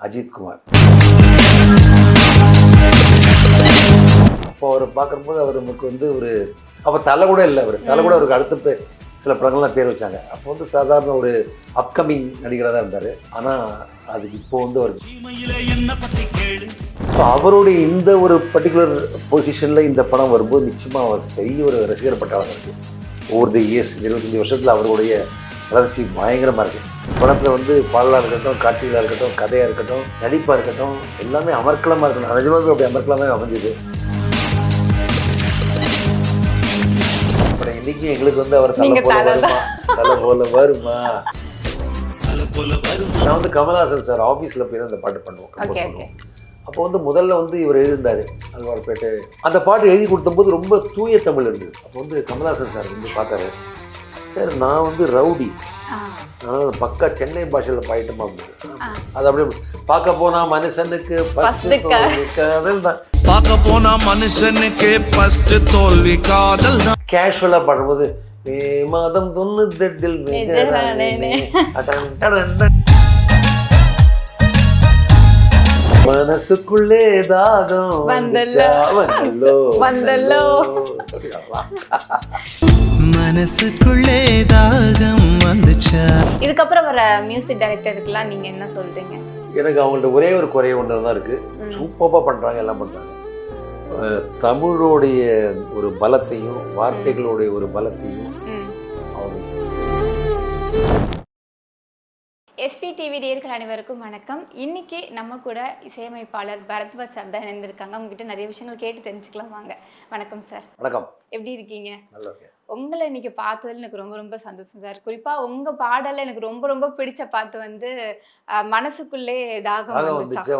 அஜித் குமார். அப்போ அவரை பார்க்கும்போது அவர் நமக்கு வந்து ஒரு அப்போ தலை கூட இல்லை, அவர் தலை கூட அவருக்கு அடுத்த சில படங்கள்லாம் பேர் வச்சாங்க. அப்போ வந்து சாதாரண ஒரு அப்கமிங் நடிகராக தான் இருந்தார். ஆனால் அதுக்கு இப்போ வந்து அவர் ஸோ அவருடைய இந்த ஒரு பர்டிகுலர் பொசிஷனில் இந்த படம் வரும்போது நிச்சயமாக அவர் பெரிய ஒரு ரசிகர் பட்டாளம் இருக்குது. ஓவர் தி இயர்ஸ் 25 வருஷத்தில் அவருடைய வளர்ச்சி பயங்கரமாக இருக்குது. படத்தில் வந்து பாடலாக இருக்கட்டும், காட்சிகளாக இருக்கட்டும், கதையாக இருக்கட்டும், நடிப்பாக இருக்கட்டும், எல்லாமே அமர்க்கலமாக இருக்கணும். நிஜமாவே அப்படி அமர்க்கலமாக அமைஞ்சுது. அப்புறம் இன்னைக்கு எங்களுக்கு வந்து அவர் தலை போல வருமா. நான் வந்து கமல்ஹாசன் சார் ஆஃபீஸில் போய் தான் அந்த பாட்டு பண்ணுவோம். அப்போ வந்து முதல்ல வந்து இவர் எழுதியிருந்தார் அல்வார்பேட்டை. அந்த பாட்டு எழுதி கொடுத்தபோது ரொம்ப தூய தமிழ் இருந்தது. அப்போ வந்து கமல்ஹாசன் சார் வந்து பார்த்தாரு, சார் நான் வந்து ரவுடி, அதனால் பக்கா சென்னை பாஷையில் பாயிட்டமாக இருந்தது. அது அப்படியே பார்க்க போனால் மனுஷனுக்கு காதல் தான், பார்க்க போனா மனுஷனுக்கு ஃபர்ஸ்ட் தோல்வி காதல் தான். கேஷுவலாக பாடும்போது மே மாதம் 98 மனசுக்குள்ளே தாகம் மனசுக்குள்ளே தாகம் வந்துச்சா. இதுக்கப்புறம் வர மியூசிக் டைரக்டருக்குலாம் நீங்க என்ன சொல்றீங்க? எனக்கு அவங்கள்ட்ட ஒரே ஒரு குறைய ஒன்று தான் இருக்கு. சூப்பராக பண்றாங்க, எல்லாம் பண்றாங்க. தமிழோடைய ஒரு பலத்தையும் வார்த்தைகளுடைய ஒரு பலத்தையும் எஸ்வி டிவி நேயர்கள் அனைவருக்கும் வணக்கம். இன்னைக்கு நம்ம கூட இசையமைப்பாளர் பரத்வாஜ் சார் தான் இணைந்திருக்காங்க. உங்ககிட்ட நிறைய விஷயங்கள் கேட்டு தெரிஞ்சுக்கலாம் வாங்க. வணக்கம் சார். வணக்கம். எப்படி இருக்கீங்க? நல்லா இருக்கேன். உங்களை இன்னைக்கு பார்த்ததில் எனக்கு ரொம்ப ரொம்ப சந்தோஷம் சார். குறிப்பாக உங்கள் பாடலில் எனக்கு ரொம்ப ரொம்ப பிடிச்ச பாட்டு வந்து மனசுக்குள்ளே தாகம் வந்துச்சா.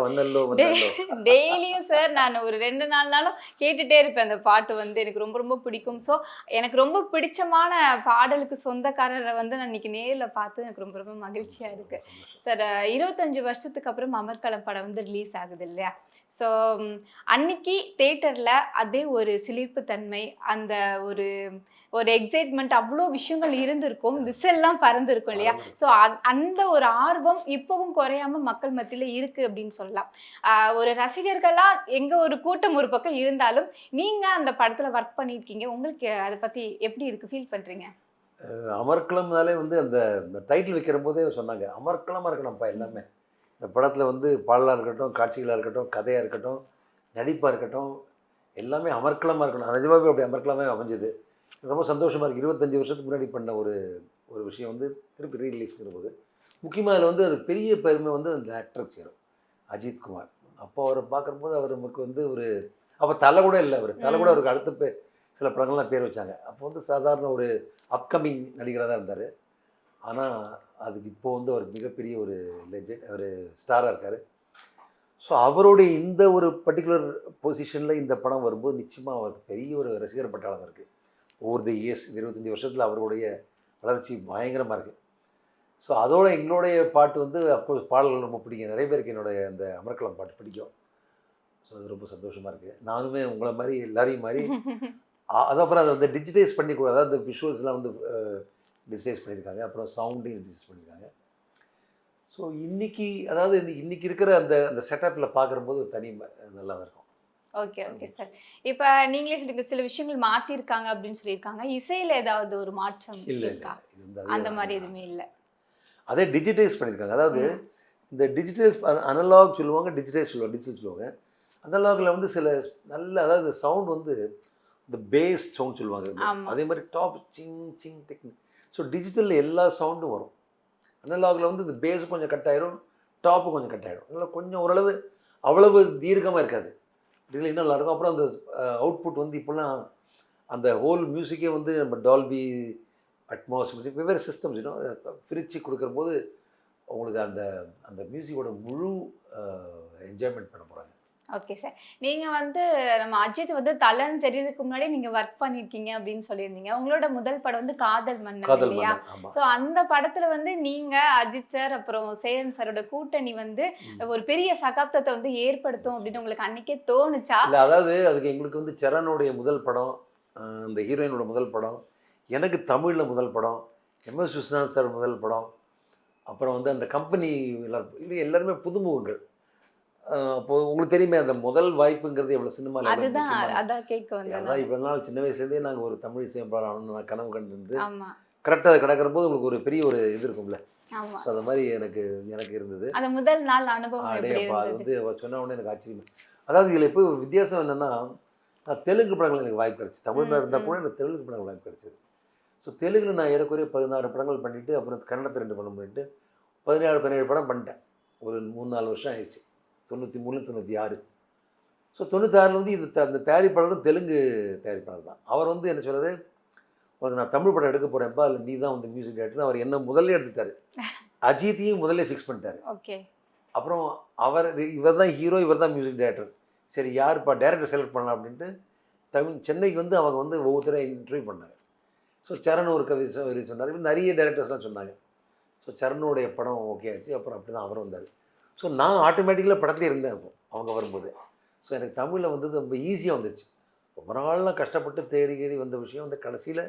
டெய்லியும் சார் நான் ஒரு 2 நாளும் கேட்டுகிட்டே இருப்பேன். அந்த பாட்டு வந்து எனக்கு ரொம்ப ரொம்ப பிடிக்கும். ஸோ எனக்கு ரொம்ப பிடிச்சமான பாடலுக்கு சொந்தக்காரரை வந்து நான் இன்னைக்கு நேரில் பார்த்து எனக்கு ரொம்ப ரொம்ப மகிழ்ச்சியாக இருக்குது சார். 25 வருஷத்துக்கு அப்புறம் அமர்க்களம் படம் வந்து ரிலீஸ் ஆகுது இல்லையா? ஸோ அன்னைக்கு தேட்டரில் அதே ஒரு சிலிர்ப்பு தன்மை, அந்த ஒரு ஒரு எக்ஸைட்மெண்ட், அவ்வளோ விஷயங்கள் இருந்திருக்கும், விசில்லாம் பறந்துருக்கும் இல்லையா? ஸோ அந்த ஒரு ஆர்வம் இப்போவும் குறையாம மக்கள் மத்தியில் இருக்கு அப்படின்னு சொல்லலாம். ஒரு ரசிகர்களா எங்க ஒரு கூட்டம் ஒரு பக்கம் இருந்தாலும் நீங்க அந்த படத்துல ஒர்க் பண்ணியிருக்கீங்க. உங்களுக்கு அதை பத்தி எப்படி இருக்கு, ஃபீல் பண்றீங்க? அமர்க்களம்னாலே வந்து அந்த டைட்டில் வைக்கிற போதே சொன்னாங்க அமர்க்களமாக இருக்கணும்ப்பா எல்லாமே. இந்த படத்தில் வந்து பாடலாக இருக்கட்டும், காட்சிகளாக இருக்கட்டும், கதையாக இருக்கட்டும், நடிப்பாக இருக்கட்டும், எல்லாமே அமர்க்களமாக இருக்கணும். நிஜமாவே அப்படி அமர்க்களமாக அமைஞ்சுது. ரொம்ப சந்தோஷமாக இருக்குது. 25 வருஷத்துக்கு முன்னாடி பண்ண ஒரு விஷயம் வந்து திருப்பி ரீரிலீஸ்ங்கிற போது முக்கியமாக அதில் வந்து அது பெரிய பெருமை வந்து அந்த ஆக்டருக்கு சேரும், அஜித் குமார். அப்போ அவரை பார்க்கும்போது அவர் நமக்கு வந்து ஒரு அப்போ தலை கூட இல்லை, அவர் தலை கூட அவருக்கு அடுத்த சில படங்கள்லாம் பேர் வச்சாங்க. அப்போ வந்து சாதாரண ஒரு அப்கமிங் நடிகராக தான் இருந்தார். ஆனால் அதுக்கு இப்போது வந்து அவர் மிகப்பெரிய ஒரு லெஜெண்ட், அவர் ஸ்டாராக இருக்கார். ஸோ அவருடைய இந்த ஒரு பர்டிகுலர் பொசிஷனில் இந்த படம் வரும்போது நிச்சயமாக அவருக்கு பெரிய ஒரு ரசிகர் பட்டாளம் இருக்குது. ஓவர் தி இயர்ஸ் 25 வருஷத்தில் அவருடைய வளர்ச்சி பயங்கரமாக இருக்குது. ஸோ அதோட எங்களுடைய பாட்டு வந்து அஃப்கோர்ஸ் பாடல்கள் ரொம்ப பிடிக்கும். நிறைய பேருக்கு என்னுடைய அந்த அமர்க்களம் பாட்டு பிடிக்கும். ஸோ அது ரொம்ப சந்தோஷமாக இருக்குது. நானுமே உங்களை மாதிரி எல்லாரையும் மாதிரி அதுக்கப்புறம் அதை வந்து டிஜிட்டைஸ் பண்ணி கூட, அதாவது விஷுவல்ஸ்லாம் வந்து டிஜிட்டைஸ் பண்ணியிருக்காங்க, அப்புறம் சவுண்டையும் டிஜிட்டைஸ் பண்ணியிருக்காங்க. ஸோ இன்றைக்கி அதாவது இன்றைக்கி இருக்கிற அந்த அந்த செட்டப்பில் பார்க்குறம்போது ஒரு தனி நல்லா தான் இருக்கும். Okay okay sir. இப்போ நீங்களே சொல்லிங்க சில விஷயங்கள் மாற்றிருக்காங்க அப்படின்னு சொல்லியிருக்காங்க. இசையில் ஏதாவது ஒரு மாற்றம் இருக்கா? அந்த மாதிரி எதுவுமே இல்லை, அதே டிஜிட்டைஸ் பண்ணியிருக்காங்க. அதாவது இந்த டிஜிட்டல்ஸ் அனலாக் சொல்லுவாங்க, டிஜிட்டல் சொல்லுவாங்க. அனலாகில் வந்து சில நல்ல, அதாவது சவுண்ட் வந்து இந்த பேஸ் சவுண்ட் சொல்லுவாங்க, அதே மாதிரி top Singh Singh technique. So டிஜிட்டலில் எல்லா சவுண்டும் வரும். அனலாகில் வந்து இந்த பேஸும் கொஞ்சம் கட் ஆகிடும், டாப்பும் கொஞ்சம் கட் ஆகிடும். அதனால் கொஞ்சம் ஓரளவு அவ்வளவு தீர்க்கமாக இருக்காது, இதில் இன்னும் நல்லாயிருக்கும். அப்புறம் அந்த அவுட்புட் வந்து இப்போலாம் அந்த ஹோல் மியூசிக்கே வந்து நம்ம டால்பி அட்மாஸ் வெவ்வேறு சிஸ்டம்ஸ் இன்னும் பிரித்து கொடுக்குற போது உங்களுக்கு அந்த அந்த மியூசிக்கோட முழு என்ஜாய்மெண்ட் பண்ண போகிறாங்க. Okay sir. நீங்கள் வந்து நம்ம அஜித் வந்து தலைன்னு தெரியறதுக்கு முன்னாடி நீங்கள் ஒர்க் பண்ணியிருக்கீங்க அப்படின்னு சொல்லியிருந்தீங்க. உங்களோட முதல் படம் வந்து காதல் மன்னன் இல்லையா? ஸோ அந்த படத்தில் வந்து நீங்கள் அஜித் சார் அப்புறம் சேரன் சாரோட கூட்டணி வந்து ஒரு பெரிய சகாப்தத்தை வந்து ஏற்படுத்தும் அப்படின்னு உங்களுக்கு அன்றைக்கே தோணுச்சா? இல்லை, அதாவது அதுக்கு எங்களுக்கு வந்து சரணுடைய முதல் படம், இந்த ஹீரோயினோட முதல் படம், எனக்கு தமிழில் முதல் படம், எம்எஸ் விஸ்வநாத் சார் முதல் படம், அப்புறம் வந்து அந்த கம்பெனி எல்லாருமே புதுமுகங்கள். அப்போ உங்களுக்கு தெரியுமே அந்த முதல் வாய்ப்புங்கிறது எவ்வளோ சினிமாவில் எவ்வளோ அதுதான் முக்கியமான. அதான் கேட்க வந்தேன் அதான் இவ்வளோ நாள் சின்ன வயசுலேருந்தே நாங்கள் ஒரு தமிழ் இசையமைப்பாளர் ஆகணும்னு நான் கனவு கண்டிருந்து ஆமா கரெக்டாக அது கிடக்கிற போது உங்களுக்கு ஒரு பெரிய ஒரு இது இருக்கும்ல. ஆமா ஸோ அந்த மாதிரி எனக்கு எனக்கு இருந்தது. அந்த முதல் நாள் அனுபவம் அடே எப்படி அப்பா அது இருந்தது? வந்து அவர் சொன்ன உடனே எனக்கு ஆச்சரியம். அதாவது இதில் எப்போ ஒரு வித்தியாசம் என்னென்னா, நான் தெலுங்கு படங்கள் எனக்கு வாய்ப்பு கிடச்சி, தமிழ்ல இருந்தால் கூட எனக்கு தெலுங்கு படங்கள் வாய்ப்பு கிடச்சிது. ஸோ தெலுங்குல நான் ஏறக்குறைய 16 படங்கள் பண்ணிவிட்டு அப்புறம் கன்னடத்தை 2 படம் பண்ணிவிட்டு 17 படம் பண்ணிட்டேன். ஒரு 3-4 வருஷம் ஆயிடுச்சு. 93 96. ஸோ 96 வந்து இது அந்த தயாரிப்பாளரும் தெலுங்கு தயாரிப்பாளர் தான். அவர் வந்து என்ன சொல்கிறது, உனக்கு நான் தமிழ் படம் எடுக்க போகிறேன்ப்பா, இல்லை நீ தான் வந்து மியூசிக் டைரக்டர். அவர் என்ன முதல்ல எடுத்துட்டார். அஜித்தையும் முதல்ல ஃபிக்ஸ் பண்ணிட்டார். ஓகே. அப்புறம் இவர் தான் ஹீரோ, இவர் தான் மியூசிக் டைரக்டர். சரி யாருப்பா டேரக்டர் செலக்ட் பண்ணலாம் அப்படின்ட்டு சென்னைக்கு வந்து அவங்க வந்து ஒவ்வொருத்தரையும் இன்டர்வியூ பண்ணாங்க. ஸோ சரண் ஒரு கவிதை சொன்னார். இப்படி நிறைய டேரக்டர்ஸ்லாம் சொன்னாங்க. ஸோ சரணுடைய படம் ஓகே ஆச்சு. அப்புறம் அப்படி தான் அவரும் வந்தார். ஸோ நான் ஆட்டோமேட்டிக்கலாக படத்துலேயே இருந்தேன் அப்போ அவங்க வரும்போது. ஸோ எனக்கு தமிழில் வந்தது ரொம்ப ஈஸியாக வந்துச்சு. ரொம்ப நாள்லாம் கஷ்டப்பட்டு தேடி வந்த விஷயம் வந்து கடைசியில்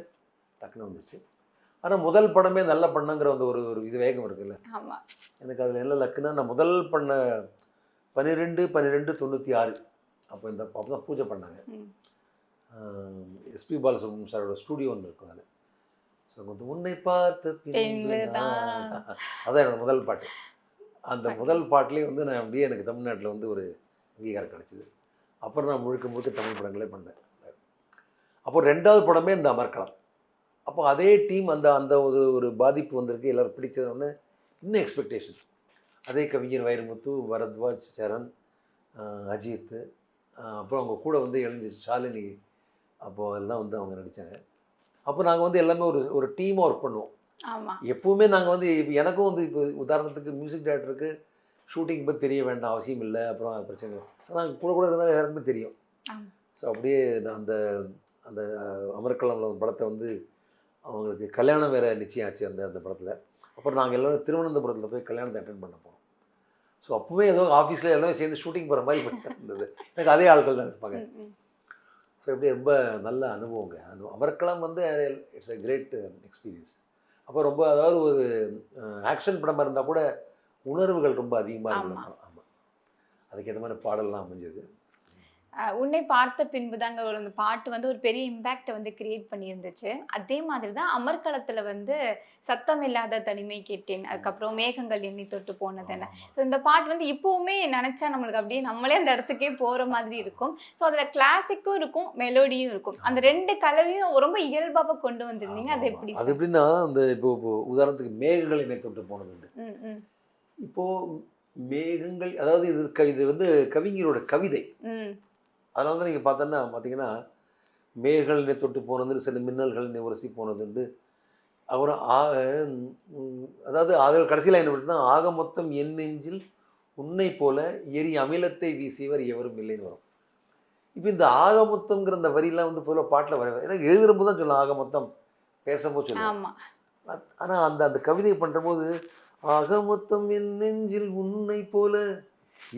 டக்குன்னு வந்துச்சு. ஆனால் முதல் படமே நல்லா பண்ணங்கிற அந்த ஒரு ஒரு இது வேகம் இருக்குல்ல. ஆமா. எனக்கு அதில் என்ன லக்குன்னா, நான் முதல் பண்ண 12/12/96 அப்போ அப்போ தான் பூஜை பண்ணாங்க. எஸ்பி பாலசுப்ரமணியம் சாரோட ஸ்டூடியோ ஒன்று இருக்கும் அதில். ஸோ வந்து உன்னை பார்த்த பின்பு அதான் என்னோட முதல் பாட்டு. அந்த முதல் பாட்டிலே வந்து நான் அப்படியே எனக்கு தமிழ்நாட்டில் வந்து ஒரு அங்கீகாரம் கிடச்சிது. அப்புறம் நான் முழுக்க தமிழ் படங்களே பண்ணேன். அப்போ 2வது படமே இந்த அமர்க்களம். அப்போ அதே டீம் அந்த அந்த ஒரு ஒரு பாதிப்பு வந்திருக்கு. எல்லோரும் பிடிச்சதுன்னு இன்னும் எக்ஸ்பெக்டேஷன். அதே கவிஞர் வைரமுத்து, பரத்வாஜ், சரண், அஜித், அப்புறம் அவங்க கூட வந்து எழுந்து ஷாலினி, அப்போது எல்லாம் வந்து அவங்க நடித்தாங்க. அப்போ நாங்கள் வந்து எல்லாமே ஒரு ஒரு டீமாக ஒர்க் பண்ணுவோம். ஆமாம். எப்போவுமே நாங்கள் வந்து இப்போ எனக்கும் வந்து இப்போ உதாரணத்துக்கு மியூசிக் டைரக்டருக்கு ஷூட்டிங் பற்றி தெரிய வேண்டாம் அவசியம் இல்லை. அப்புறம் அது பிரச்சனை இல்லை. ஆனால் கூட இருந்தால் எல்லாருக்குமே தெரியும். ஸோ அப்படியே நான் அந்த அந்த அமர்க்களம் படத்தை வந்து அவங்களுக்கு கல்யாணம் வேறு நிச்சயம் ஆச்சு அந்த அந்த படத்தில். அப்புறம் நாங்கள் எல்லோரும் திருவனந்தபுரத்தில் போய் கல்யாணத்தை அட்டென்ட் பண்ண போனோம். ஸோ அப்போவே ஏதோ ஆஃபீஸில் எல்லாமே சேர்ந்து ஷூட்டிங் போகிற மாதிரி இருந்தது. எனக்கு அதே ஆட்கள் தான் இருப்பாங்க. ஸோ இப்படி ரொம்ப நல்ல அனுபவங்க. அமர்க்களம் வந்து இட்ஸ் எ கிரேட் எக்ஸ்பீரியன்ஸ். அப்போ ரொம்ப அதாவது ஒரு ஆக்ஷன் படமாக இருந்தால் கூட உணர்வுகள் ரொம்ப அதிகமாக இருக்கும். ஆமாம், அதுக்கேற்ற மாதிரி பாடல்லாம் அமைஞ்சது. உன்னை பார்த்த பின்பு தாங்க ஒரு அந்த பாட்டு வந்து ஒரு பெரிய இம்பேக்டை வந்து கிரியேட் பண்ணியிருந்துச்சு. அதே மாதிரி தான் அமர்க்களத்தில் வந்து சத்தம் இல்லாத தனிமை கேட்டேன், அதுக்கப்புறம் மேகங்கள் எண்ணி தொட்டு போனதுன்னு. ஸோ இந்த பாட்டு வந்து இப்போவுமே நினச்சா நம்மளுக்கு அப்படியே நம்மளே அந்த இடத்துக்கே போகிற மாதிரி இருக்கும். ஸோ அதில் கிளாசிக்கும் இருக்கும், மெலோடியும் இருக்கும். அந்த 2 கலவையும் ரொம்ப இயல்பாக கொண்டு வந்திருந்தீங்க. அது எப்படி? அது எப்படின்னா அந்த இப்போ உதாரணத்துக்கு மேகங்கள் என்னை தொட்டு போனது. இப்போது மேகங்கள் அதாவது இது வந்து கவிஞரோட கவிதை. அதனால தான் நீங்கள் பார்த்தீங்கன்னா மேகங்கள் என்னை தொட்டு போனது, சில மின்னல்கள் என்னை உரசி போனதுண்டு. அப்புறம் அதாவது அதில் கடைசியில் என்ன பண்ணுறதுனா, ஆக மொத்தம் என் நெஞ்சில் உன்னை போல எரி அமிலத்தை வீசியவர் எவரும் இல்லைன்னு வரும். இப்போ இந்த ஆக மொத்தம்ங்கிற அந்த வரிலாம் வந்து பொதுவாக பாட்டில் வர எனக்கு எழுதுறபோது தான் சொல்லலாம், ஆக மொத்தம் பேசும்போது சொல்லலாம். ஆனால் அந்த அந்த கவிதையை பண்ணுறபோது ஆக மொத்தம் என் நெஞ்சில் உன்னை போல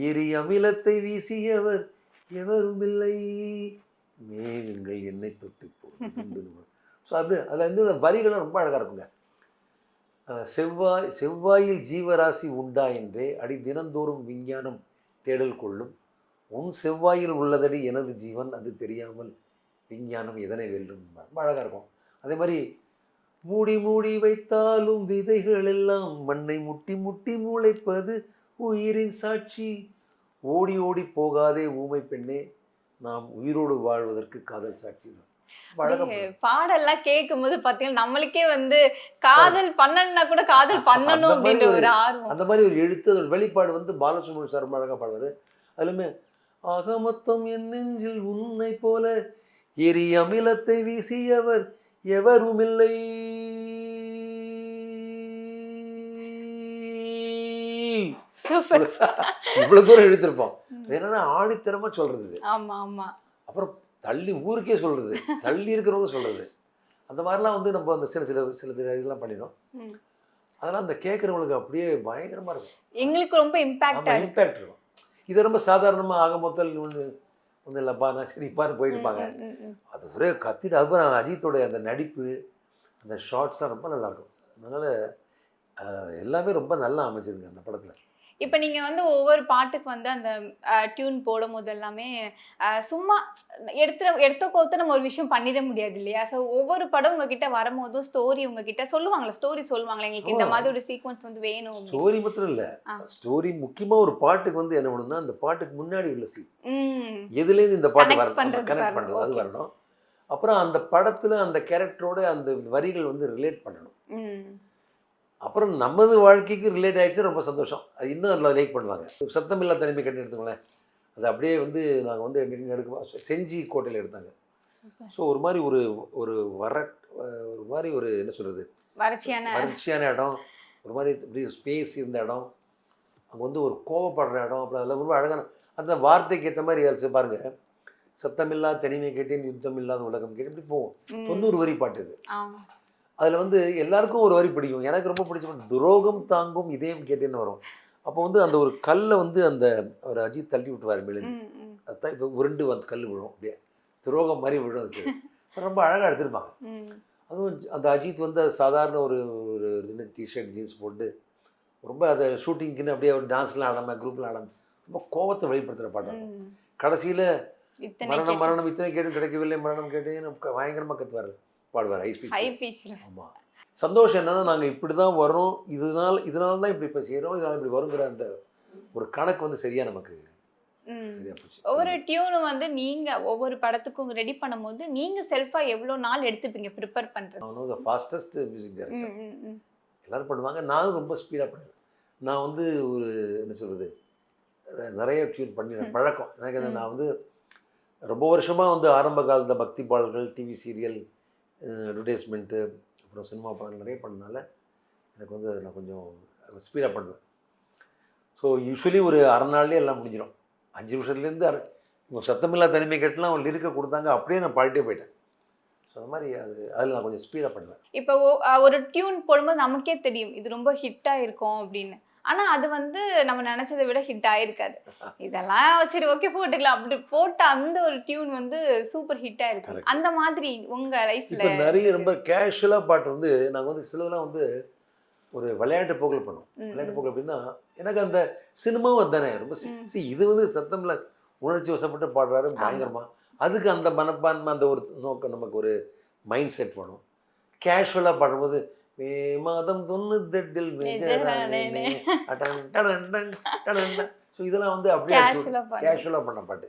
எரி அமிலத்தை வீசியவர் எவரும் இல்லை, மேகங்கள் என்னை தொட்டு போகுது. ஸோ அதில் வந்து வரிகளும் ரொம்ப அழகாக இருக்குங்க. செவ்வாயில் ஜீவராசி உண்டா என்றே அடி தினந்தோறும் விஞ்ஞானம் தேடல் கொள்ளும், உன் செவ்வாயில் உள்ளதடி எனது ஜீவன் அது தெரியாமல் விஞ்ஞானம் எதனை வெல்லும். ரொம்ப அழகாக இருக்கும். அதே மாதிரி மூடி மூடி வைத்தாலும் விதைகள் எல்லாம் மண்ணை முட்டி முட்டி முளைப்பது உயிரின் சாட்சி, ஓடி ஓடி போகாதே ஊமை பெண்ணே நாம் உயிரோடு வாழ்வதற்கு காதல் சாட்சி. பாடெல்லாம் கேட்கும் போது பாத்தீங்கன்னா நம்மளுக்கே வந்து காதல் பண்ணணும்னா கூட காதல் பண்ணணும் அப்படின்ற ஒரு ஆர்வம். அந்த மாதிரி ஒரு எழுத்து அதோட வெளிப்பாடு வந்து பாலசுப்ரமணியம் சார் ரொம்ப அழகா பாடுவாரு. அதுலயுமே ஆக மொத்தம் என் நெஞ்சில் உன்னை போல எரி அமிலத்தை வீசியவர் எவரும் இல்லை, இவ்வளவு தூரம் எழுதிருப்போம். என்னன்னா ஆணித்தரமா சொல்றது. ஆமா ஆமா. அப்புறம் தள்ளி ஊருக்கே சொல்றது, தள்ளி இருக்கிறவங்க சொல்றது. அந்த மாதிரிலாம் வந்து நம்ம அந்த சில இதெல்லாம் பண்ணிடும். அதெல்லாம் அந்த கேட்குறவங்களுக்கு அப்படியே பயங்கரமா இருக்கும். எங்களுக்கு ரொம்ப இம்பாக்ட் இருக்கும். இது ரொம்ப சாதாரணமாக ஆக மொத்தம் ஒன்றும் இல்லைப்பா நான் சரிப்பான்னு போயிருப்பாங்க. அது ஒரே கத்திட்டு அதுவும் அஜித்தோடைய அந்த நடிப்பு, அந்த ஷார்ட்ஸ்லாம் ரொம்ப நல்லாயிருக்கும். அதனால் எல்லாமே ரொம்ப நல்லா அமைச்சிருங்க அந்த படத்தில். இப்போ நீங்க வந்து ஒவ்வொரு பாட்டுக்கு வந்து அந்த டியூன் போடும்போது எல்லாமே சும்மா எடுத்த கோர்த்து நம்ம ஒரு விஷயம் பண்ணிட முடியாது இல்லையா? ஸோ ஒவ்வொரு படம் உங்ககிட்ட வரும்போதும் ஸ்டோரி உங்ககிட்ட ஸ்டோரி சொல்லுவாங்களா எங்களுக்கு இந்த மாதிரி ஒரு சீக்வன்ஸ் வந்து வேணும் அப்படின்னு. ஸ்டோரி மாத்திரம் இல்லை, ஆ. ஸ்டோரி முக்கியமாக ஒரு பாட்டுக்கு வந்து என்ன பண்ணணும்னா அந்த பாட்டுக்கு முன்னாடி உள்ள சீன் ம். எதுலேருந்து இந்த பாட்டு கனெக்ட் வரணும், பண்றதுக்கு கனெக்ட் வரணும். பண்ணுறது அது ஓகே. வரணும். அப்புறம் அந்த படத்தில் அந்த கேரக்டரோட அந்த வரிகள் வந்து ரிலேட் பண்ணணும். ம். அப்புறம் நமது வாழ்க்கைக்கு ரிலேட் ஆகிடுச்சு, ரொம்ப சந்தோஷம். அது இன்னும் அதில் லைக் பண்ணுவாங்க. சத்தமில்லா தனிமை கட்டி எடுத்துங்களேன், அது அப்படியே வந்து நாங்கள் வந்து எங்கே எடுக்க செஞ்சி கோட்டையில் எடுத்தாங்க. சூப்பர். ஸோ ஒரு மாதிரி ஒரு ஒரு வர ஒரு மாதிரி ஒரு என்ன சொல்கிறது, வறட்சியான இடம், ஒரு மாதிரி இப்படி ஸ்பேஸ் இருந்த இடம், அங்கே வந்து ஒரு கோவப்படுற இடம், அப்புறம் அதில் ரொம்ப அழகான அந்த வார்த்தைக்கு ஏற்ற மாதிரி யாராச்சும் பாருங்கள், சத்தமில்லா தனிமை கேட்டேன் யுத்தம் இல்லாத உலகம் கேட்டு இப்படி போகும். 90 வரி பாட்டு இது. அதில் வந்து எல்லாருக்கும் ஒரு வரி பிடிக்கும், எனக்கு ரொம்ப பிடிச்ச பாட்டு துரோகம் தாங்கும் இதயம் கேட்டேன்னு வரும். அப்போ வந்து அந்த ஒரு கல்லை வந்து அந்த ஒரு அஜித் தள்ளி விட்டுவார் மெழுந்து, அதுதான் இப்போ உருண்டு அந்த கல் விழும், அப்படியே துரோகம் மாதிரி விழும். அதுக்கு ரொம்ப அழகாக எடுத்திருப்பாங்க. அதுவும் அந்த அஜித் வந்து அது சாதாரண ஒரு ஒரு டிஷர்ட் ஜீன்ஸ் போட்டு ரொம்ப அதை ஷூட்டிங்க்குன்னு அப்படியே ஒரு டான்ஸ்லாம் ஆடாமல் குரூப்லாம் ஆடாமல் ரொம்ப கோவத்தை வெளிப்படுத்துகிற பாட்டாங்க. கடைசியில் மரணம் மரணம் இத்தனை கேட்டு கிடைக்கவில்லை மரணம் கேட்டு பயங்கரமாக கத்துவார், பாடுவார் ஹை ஸ்பீச். ஆமாம், சந்தோஷம் என்னன்னா நாங்கள் இப்படி தான் வரோம், இதனால தான் இப்படி இப்போ செய்கிறோம், இதனால் இப்படி வருங்கிற அந்த ஒரு கணக்கு வந்து சரியாக நமக்கு சரியா போச்சு. ஒவ்வொரு டியூனும் வந்து நீங்க ஒவ்வொரு படத்துக்கும் ரெடி பண்ணும்போது நீங்க செல்ஃபா எவ்வளவு நாள் எடுத்துப்பீங்க ப்ரிப்பேர் பண்றது? நான் த ஃபாஸ்டஸ்ட் மியூசிக் டைரக்டர். எல்லாரும் பண்ணுவாங்க, நானும் ரொம்ப ஸ்பீடாக பண்ணுவேன். நான் வந்து ஒரு என்ன சொல்கிறது, நிறைய டியூன் பண்ணிடுறேன், பழக்கம் எனக்கு. நான் வந்து ரொம்ப வருஷமாக வந்து ஆரம்ப காலத்தில் பக்தி பாடல்கள், டிவி சீரியல், அட்வர்டைஸ்மெண்ட்டு, அப்புறம் சினிமா பாடல்கள் நிறைய பண்ணனால எனக்கு வந்து நான் கொஞ்சம் ஸ்பீடாக பண்ணுவேன். ஸோ யூஸ்வலி ஒரு அரை நாள்லேயே எல்லாம் முடிஞ்சிடும். 5 நிமிஷத்துலேருந்து இப்போ சத்தமில்லா தனிமை கேட்டுலாம் அவங்க லிரிக்கை கொடுத்தாங்க, அப்படியே நான் பாடிட்டே போயிட்டேன். ஸோ அந்த மாதிரி அதில் நான் கொஞ்சம் ஸ்பீடாக பண்ணுவேன். இப்போ ஒரு டியூன் போடும்போது நமக்கே தெரியும் இது ரொம்ப ஹிட்டாக இருக்கும் அப்படின்னு. ஆனால் அது வந்து நம்ம நினச்சதை விட ஹிட் ஆகிருக்காது. இதெல்லாம் சரி ஓகே போட்டுக்கலாம் அப்படி போட்ட அந்த ஒரு டியூன் வந்து சூப்பர் ஹிட்டாக இருக்கும். அந்த மாதிரி உங்கள் லைஃப்பில் இப்போ நிறைய ரொம்ப கேஷுவலாக பாட்டு வந்து நாங்கள் வந்து சிலதெல்லாம் வந்து ஒரு விளையாட்டு போக்கில் பண்ணுவோம். விளையாட்டு போக்கில் அப்படின்னா எனக்கு அந்த சினிமாவும் அதுதானே ரொம்ப இது வந்து சத்தமில்ல உணர்ச்சி வசப்பட்டு பாடுறாரு பயங்கரமாக, அதுக்கு அந்த மனப்பான்மை அந்த ஒரு நோக்கம் நமக்கு ஒரு மைண்ட் செட் பண்ணும். கேஷுவலாக பாடும்போது மே மாதம் 98 ஸோ இதெல்லாம் வந்து அப்படியே கேஷுவலாக பண்ண பாட்டு.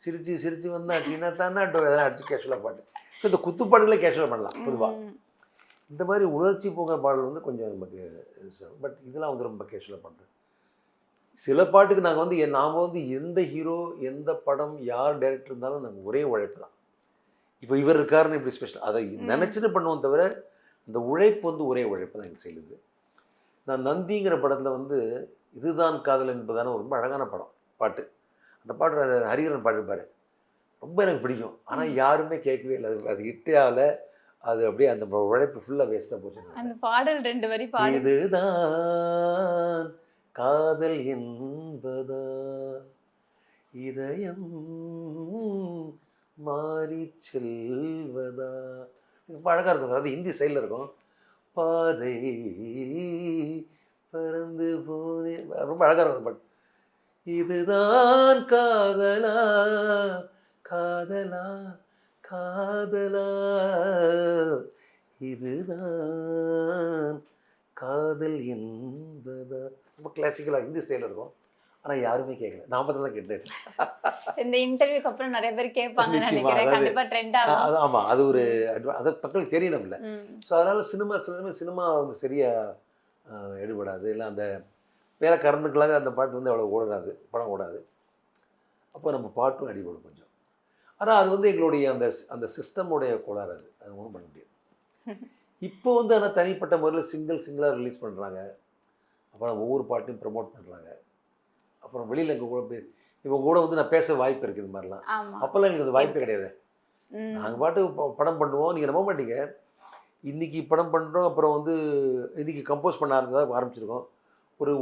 சிரிச்சு வந்தா அப்படின்னா தானே எதனா அடிச்சு கேஷுவலாக பாட்டு. ஸோ இந்த குத்துப்பாட்டுகளே கேஷுவலாக பண்ணலாம் பொதுவாக. இந்த மாதிரி உணர்ச்சி போகிற பாடல் வந்து கொஞ்சம் நமக்கு, பட் இதெல்லாம் வந்து ரொம்ப கேஷுவலாக பண்ணுறேன். சில பாட்டுக்கு நாங்கள் வந்து நாம் வந்து எந்த ஹீரோ எந்த படம் யார் டைரக்டர் இருந்தாலும் நாங்கள் ஒரே உழைப்பு தான். இப்போ இவர் இருக்காருன்னு இப்படி ஸ்பெஷல் அதை நினச்சிட்டு பண்ணுவோம், தவிர இந்த உழைப்பு வந்து ஒரே உழைப்பு தான் எனக்கு செய்யுது. நான் நந்திங்கிற படத்தில் வந்து இதுதான் காதல் என்பதான ரொம்ப அழகான படம் பாட்டு. அந்த பாட்டு ஹரிஹரன் பாட்டுப்பார், ரொம்ப எனக்கு பிடிக்கும். ஆனால் யாருமே கேட்கவே இல்லை, அது ஹிட்டே ஆகலை. அது அப்படியே அந்த உழைப்பு ஃபுல்லாக வேஸ்ட்டாக போச்சு. அந்த பாடல் 2 வரி பாடு. இதுதான் காதல் என்பதா இதயம் மாறி செல்வதா, ரொம்ப அழகாக இருக்கும். அதாவது ஹிந்தி சைடில் இருக்கும், பாதை பறந்து போனே, ரொம்ப அழகாக இருக்கும் பாட்டு. இதுதான் காதலா காதலா காதலா இதுதான் காதல் என்பதா, ரொம்ப கிளாசிக்கலாக ஹிந்தி ஸ்டைலில் இருக்கும். ஆனால் யாருமே கேட்கல, நான் மட்டும் தான் கேட்டேன். இந்த இன்டர்வியூக்கு அப்புறம் நிறைய பேர் கேட்பாங்க நினைக்கிறேன், கண்டிப்பாக ட்ரெண்ட் ஆகும். அது ஆமாம், அது ஒரு அது மக்களுக்கு தெரியணும்ல. ஸோ அதனால் சினிமா வந்து சரியாக எடுபடாது, இல்லை அந்த வேலை கறந்துக்கலாக அந்த பாட்டு வந்து அவ்வளோ ஓடாது, படம் ஓடாது. அப்போ நம்ம பாட்டும் அடிபடும் கொஞ்சம். ஆனால் அது வந்து எங்களுடைய அந்த சிஸ்டமுடைய கோளாறு, அது ஒன்றும் பண்ண முடியாது. இப்போ வந்து ஆனால் தனிப்பட்ட முறையில் சிங்கிளாக ரிலீஸ் பண்ணுறாங்க, அப்புறம் ஒவ்வொரு பாட்டையும் ப்ரமோட் பண்ணுறாங்க. அப்புறம் வெளியில் எங்கள் கூட இப்போ கூட வந்து நான் பேச வாய்ப்பு இருக்குது இது மாதிரிலாம். அப்போல்லாம் எங்களுக்கு அந்த வாய்ப்பே கிடையாது. நாங்கள் பாட்டு படம் பண்ணுவோம், நீங்கள் நம்ப மாட்டீங்க, இன்றைக்கி படம் பண்ணுறோம், அப்புறம் வந்து இன்றைக்கி கம்போஸ் பண்ண ஆரம்பிச்சிருக்கோம்,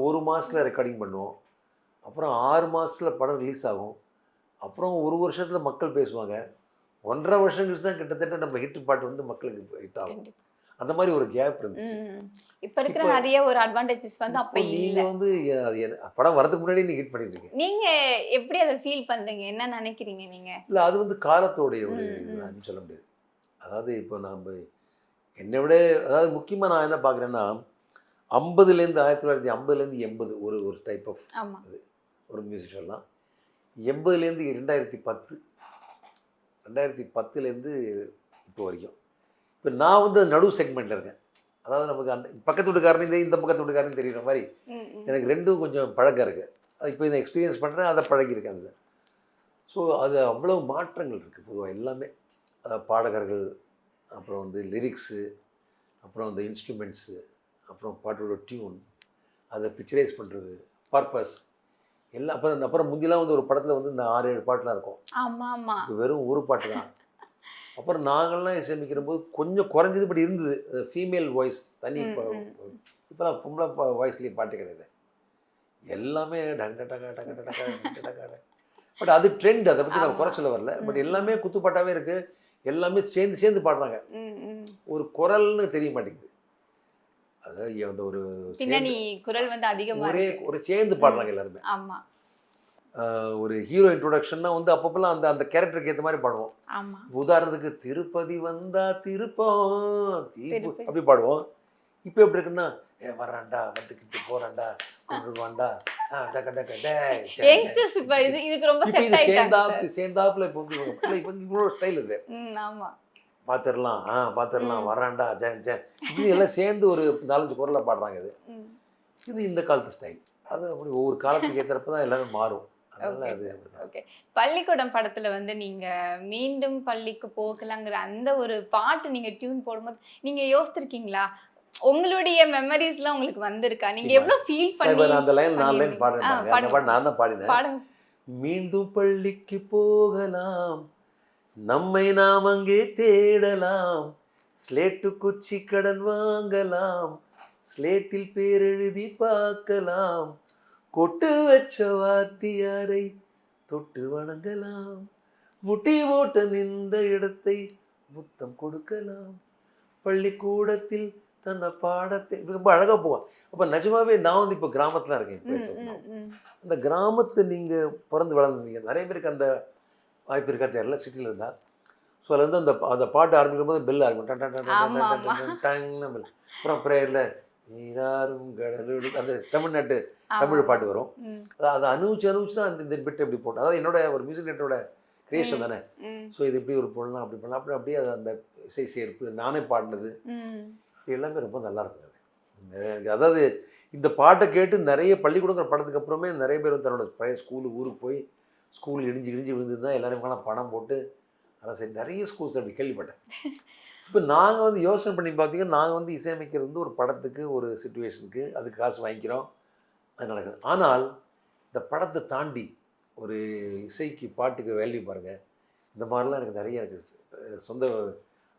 ஒரு மாதத்தில் ரெக்கார்டிங் பண்ணுவோம், அப்புறம் 6 மாதத்தில் படம் ரிலீஸ் ஆகும், அப்புறம் 1 வருஷத்தில் மக்கள் பேசுவாங்க, 1.5 வருஷம் கழிச்சு தான் கிட்டத்தட்ட நம்ம ஹிட் பாட்டு வந்து மக்களுக்கு ஹிட் ஆகும். அந்த மாதிரி ஒரு கேப் இருந்துச்சு. இப்ப இருக்கிற நிறைய ஒரு அட்வான்டேஜஸ் வந்து அப்ப இப்போ இல்ல. நீங்க வந்து அது படம் வரதுக்கு முன்னாடி நீங்க ஹிட் பண்ணிட்டு இருக்கீங்க. நீங்க எப்படி அதை ஃபீல் பண்றீங்க? என்ன நினைக்கிறீங்க நீங்க? இல்ல அது வந்து காலத்தோடைய ஒரு ம், ம். இதுன்னு சொல்ல முடியாது. அதாவது இப்போ நாம என்னை விட அதாவது முக்கியமா நான் என்ன பார்க்குறேன்னா 50லேருந்து 1950லேருந்து 80 ஒரு ஒரு டைப் ஆஃப் ஆமா. இது ஒரு மியூசிக் சொல்லலாம். 80லேருந்து 2010 2010லேருந்து இப்போ வரைக்கும். இப்போ நான் வந்து நடு செக்மெண்ட்டில் இருக்கேன். அதாவது நமக்கு அந்த பக்கத்து வீட்டுக்காரன் இந்த பக்கத்து வீட்டுக்காரன் தெரியுற மாதிரி எனக்கு ரெண்டும் கொஞ்சம் பழக்கம் இருக்குது. அது இப்போ இதை எக்ஸ்பீரியன்ஸ் பண்ணுறேன், அதை பழகியிருக்கேன் அதில். ஸோ அது அவ்வளோ மாற்றங்கள் இருக்குது பொதுவாக எல்லாமே. அதாவது பாடகர்கள், அப்புறம் வந்து லிரிக்ஸு, அப்புறம் அந்த இன்ஸ்ட்ருமெண்ட்ஸு, அப்புறம் பாட்டோட டியூன், அதை பிக்சரைஸ் பண்ணுறது, பர்பஸ் எல்லாம். அப்புறம் முந்திலாம் வந்து ஒரு படத்தில் வந்து இந்த 6-7 பாட்டுலாம் இருக்கும். ஆமா ஆமா. இப்போ வெறும் ஒரு பாட்டு தான். அப்புறம் நாங்கள்லாம் இசையமைக்கிற போது கொஞ்சம் குறைஞ்சது படி இருந்தது. ஃபீமேல் வாய்ஸ் தனி. இப்போலாம் பொம்பளை வாய்ஸ்லேயே பாட்டு கிடையாது. எல்லாமே டங்க டக டக டக டக டக. பட் அது ட்ரெண்ட், அதை பற்றி நான் குறை சொல்ல வரல. பட் எல்லாமே குத்துப்பாட்டாகவே இருக்குது. எல்லாமே சேர்ந்து பாடுறாங்க. ஒரு குரல்னு தெரிய மாட்டேங்குது. அதாவது அந்த ஒரு பின்னணி குரல் வந்து அதிகமா ஒரே ஒரு சேர்ந்து பாடுறாங்க எல்லாருமே. ஆமா. ஒரு ஹீரோ இன்ட்ரோடக்ஷன்னா வந்து அப்பப்பெல்லாம் அந்த அந்த கேரக்டருக்கு ஏற்ற மாதிரி பாடுவோம். ஆமா. உதாரணத்துக்கு திருப்பதி வந்தா திருப்பம் அப்படி பாடுவோம். இப்போ எப்படி இருக்குன்னா வர்றான்டா வந்துக்கிட்டு போறான்டா கொண்டுருவான்டா யங்ஸ்டர்ஸ் இப்ப இதுக்கு ரொம்ப செட் ஆயிட்டாங்க. சேர்ந்தாப்புல இப்போ வந்து இப்போ இவ்வளோ ஸ்டைல் இது. ஆமா. பாத்துரலாம் வர்றான்டா இது எல்லாம் சேர்ந்து ஒரு 4-5 குரலை பாடுறாங்க. இது இந்த காலத்து ஸ்டைல். அது அப்படி ஒவ்வொரு காலத்துக்கு ஏற்றப்ப தான் எல்லாமே மாறும். ஓகே. பள்ளிக்கூடம் படத்துல வந்து நீங்க மீண்டும் பள்ளிக்கு போகலாங்கிற அந்த ஒரு பாட்டு நீங்க டியூன் போடும்போது நீங்க யோசிச்சிருக்கீங்களா? உங்களுடைய மெமரிஸ்லாம் உங்களுக்கு வந்திருக்கா? நீங்க எவ்வளவு ஃபீல் பண்ணி அந்த லைன் 4 லைன் பாடுறேன். நான் தான் பாடினேன். மீண்டும் பள்ளிக்கு போகலாம், நம்மை நாம் அங்கே தேடலாம், ஸ்லேட்டு குச்சி கடன் வாங்கலாம், ஸ்லேட்டில் பேர் எழுதி பார்க்கலாம், கொட்டு வச்ச வாத்தியாரை தொட்டு வணங்கலாம், முட்டி ஓட்ட நின்ற இடத்தை முத்தம் கொடுக்கலாம், பள்ளிக்கூடத்தில் தன்னை பாடத்தை ரொம்ப அழகாக போவான். அப்போ நிஜமாவே நான் வந்து இப்போ கிராமத்தில் இருக்கேன். இப்போ அந்த கிராமத்தை நீங்கள் பிறந்து வளர்ந்துருந்தீங்க, நிறைய பேருக்கு அந்த வாய்ப்பு இருக்கா தெரியல சிட்டியில் இருந்தால். ஸோ அதில் வந்து அந்த அந்த பாட்டு ஆரம்பிக்கும் போது பெல் ஆரம்பிக்கும் டங். அப்புறம் ப்ரேயரில் நீராரும் கடலோடு அந்த தமிழ்நாட்டு தமிழ் பாட்டு வரும். அதை அனுபவிச்சு தான் அந்த இந்த பிட் எப்படி போட்டோம். அதாவது என்னோட ஒரு மியூசிக் டேரக்டரோட கிரியேஷன் தானே. ஸோ இது இப்படி ஒரு போடலாம் அப்படி பண்ணலாம் அப்படியே அது அந்த இசை சேர்ப்பு நானே பாடினது இது எல்லாமே ரொம்ப நல்லா இருக்கும். அதாவது இந்த பாட்டை கேட்டு நிறைய பள்ளிக்கூடங்கிற படத்துக்கு அப்புறமே நிறைய பேர் வந்து தன்னோட பழைய ஊருக்கு போய் ஸ்கூல் இடிஞ்சு விழுந்து தான் எல்லாருமே பணம் போட்டு அதான் சரி நிறைய ஸ்கூல்ஸ் அப்படி கேள்விப்பட்டேன். இப்போ நாங்கள் வந்து யோசனை பண்ணி பார்த்தீங்கன்னா நாங்கள் வந்து இசையமைக்கிறது வந்து ஒரு படத்துக்கு ஒரு சிச்சுவேஷனுக்கு அதுக்கு காசு வாங்கிக்கிறோம், அது நடக்குது. ஆனால் இந்த படத்தை தாண்டி ஒரு இசைக்கு பாட்டுக்கு வேல்யூ பாருங்கள், இந்த மாதிரிலாம் எனக்கு நிறைய இருக்குது சொந்த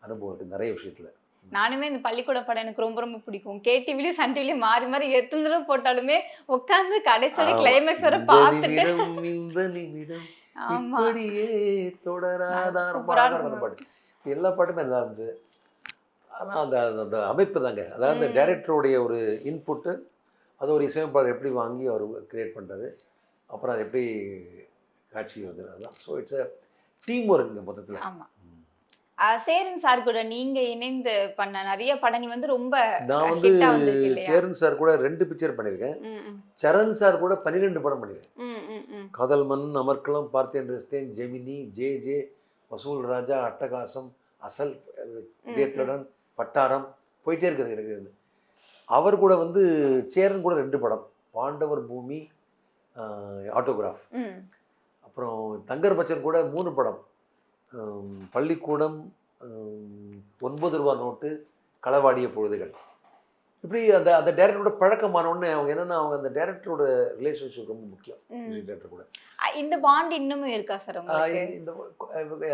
அனுபவம் இருக்குது நிறைய விஷயத்தில். நானுமே இந்த பள்ளிக்கூட படம் எனக்கு ரொம்ப ரொம்ப பிடிக்கும். கேடிவிலையும் சன் டிவிலையும் மாறி மாறி எத்தனை தடவை போட்டாலுமே உட்காந்து கடைசி கிளைமேக்ஸ் வரை பார்த்துட்டு இந்த நிமிடம் இப்படியே தொடராதான் பாட்டு எல்லா பாட்டுமே நல்லா இருந்தது. ஆனால் அந்த அந்த அமைப்பு தாங்க, அதாவது அந்த டைரக்டருடைய ஒரு இன்புட்டு, அது ஒரு இசையமைப்பாளர் எப்படி வாங்கி அவர் கிரியேட் பண்ணுறது, அப்புறம் அது எப்படி காட்சி வந்து அதுதான். ஸோ இட்ஸ் அ டீம் ஒர்க்குங்க மொத்தத்தில். ஆமாம். சேரன் சார் கூட நீங்க இணைந்து பண்ண நிறைய படங்கள் வந்து ரொம்ப நான் வந்து சேரன் சார் கூட 2 பிக்சர் பண்ணியிருக்கேன். சரண் சார் கூட 12 படம் பண்ணியிருக்கேன். காதல் மன், அமர்க்களம், பார்த்தேன் ரசித்தேன், ஜெமினி, ஜே, வசூல் ராஜா, அட்டகாசம், அசல், வேத்துடன், பட்டாரம் போயிட்டே இருக்குது எனக்கு. அவர் கூட வந்து சேரன் கூட 2 படம், பாண்டவர் பூமி, ஆட்டோகிராஃப். அப்புறம் தங்கர் பச்சன் கூட 3 படம், பள்ளிக்கூடம், 9 ரூபா நோட்டு, களவாடிய பொழுதுகள். இப்படி அந்த அந்த டைரக்டரோட பழக்கமானோடனே அவங்க என்னென்னா அவங்க அந்த டைரக்டரோட ரிலேஷன்ஷிப் ரொம்ப முக்கியம். மியூசிக் டைரக்டர் கூட இந்த பாண்ட் இன்னமும் இருக்கா சார் உங்களுக்கு? இந்த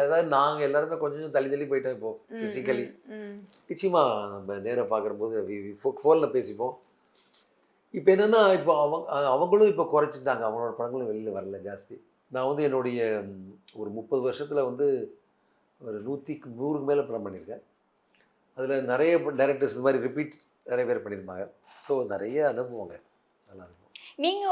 அதாவது நாங்கள் எல்லாருமே கொஞ்சம் தள்ளி போயிட்டோம். இப்போ ஃபிசிக்கலி நிச்சயமாக நம்ம நேராக பார்க்கும்போது ஃபோனில் பேசிப்போம். இப்போ என்னென்னா இப்போ அவங்களும் இப்போ குறைச்சிட்டாங்க, அவங்களோட படங்களும் வெளியில் வரல ஜாஸ்தி. நான் வந்து என்னுடைய ஒரு 30 வருஷத்தில் வந்து ஒரு 100க்கு மேலே படம் பண்ணியிருக்கேன். அதில் நிறைய டைரக்டர்ஸ் இந்த மாதிரி ரிப்பீட் நிறைய பேர் பண்ணியிருப்பாங்க. ஸோ நிறைய அனுபவங்க, நல்லா இருக்கும். நீங்க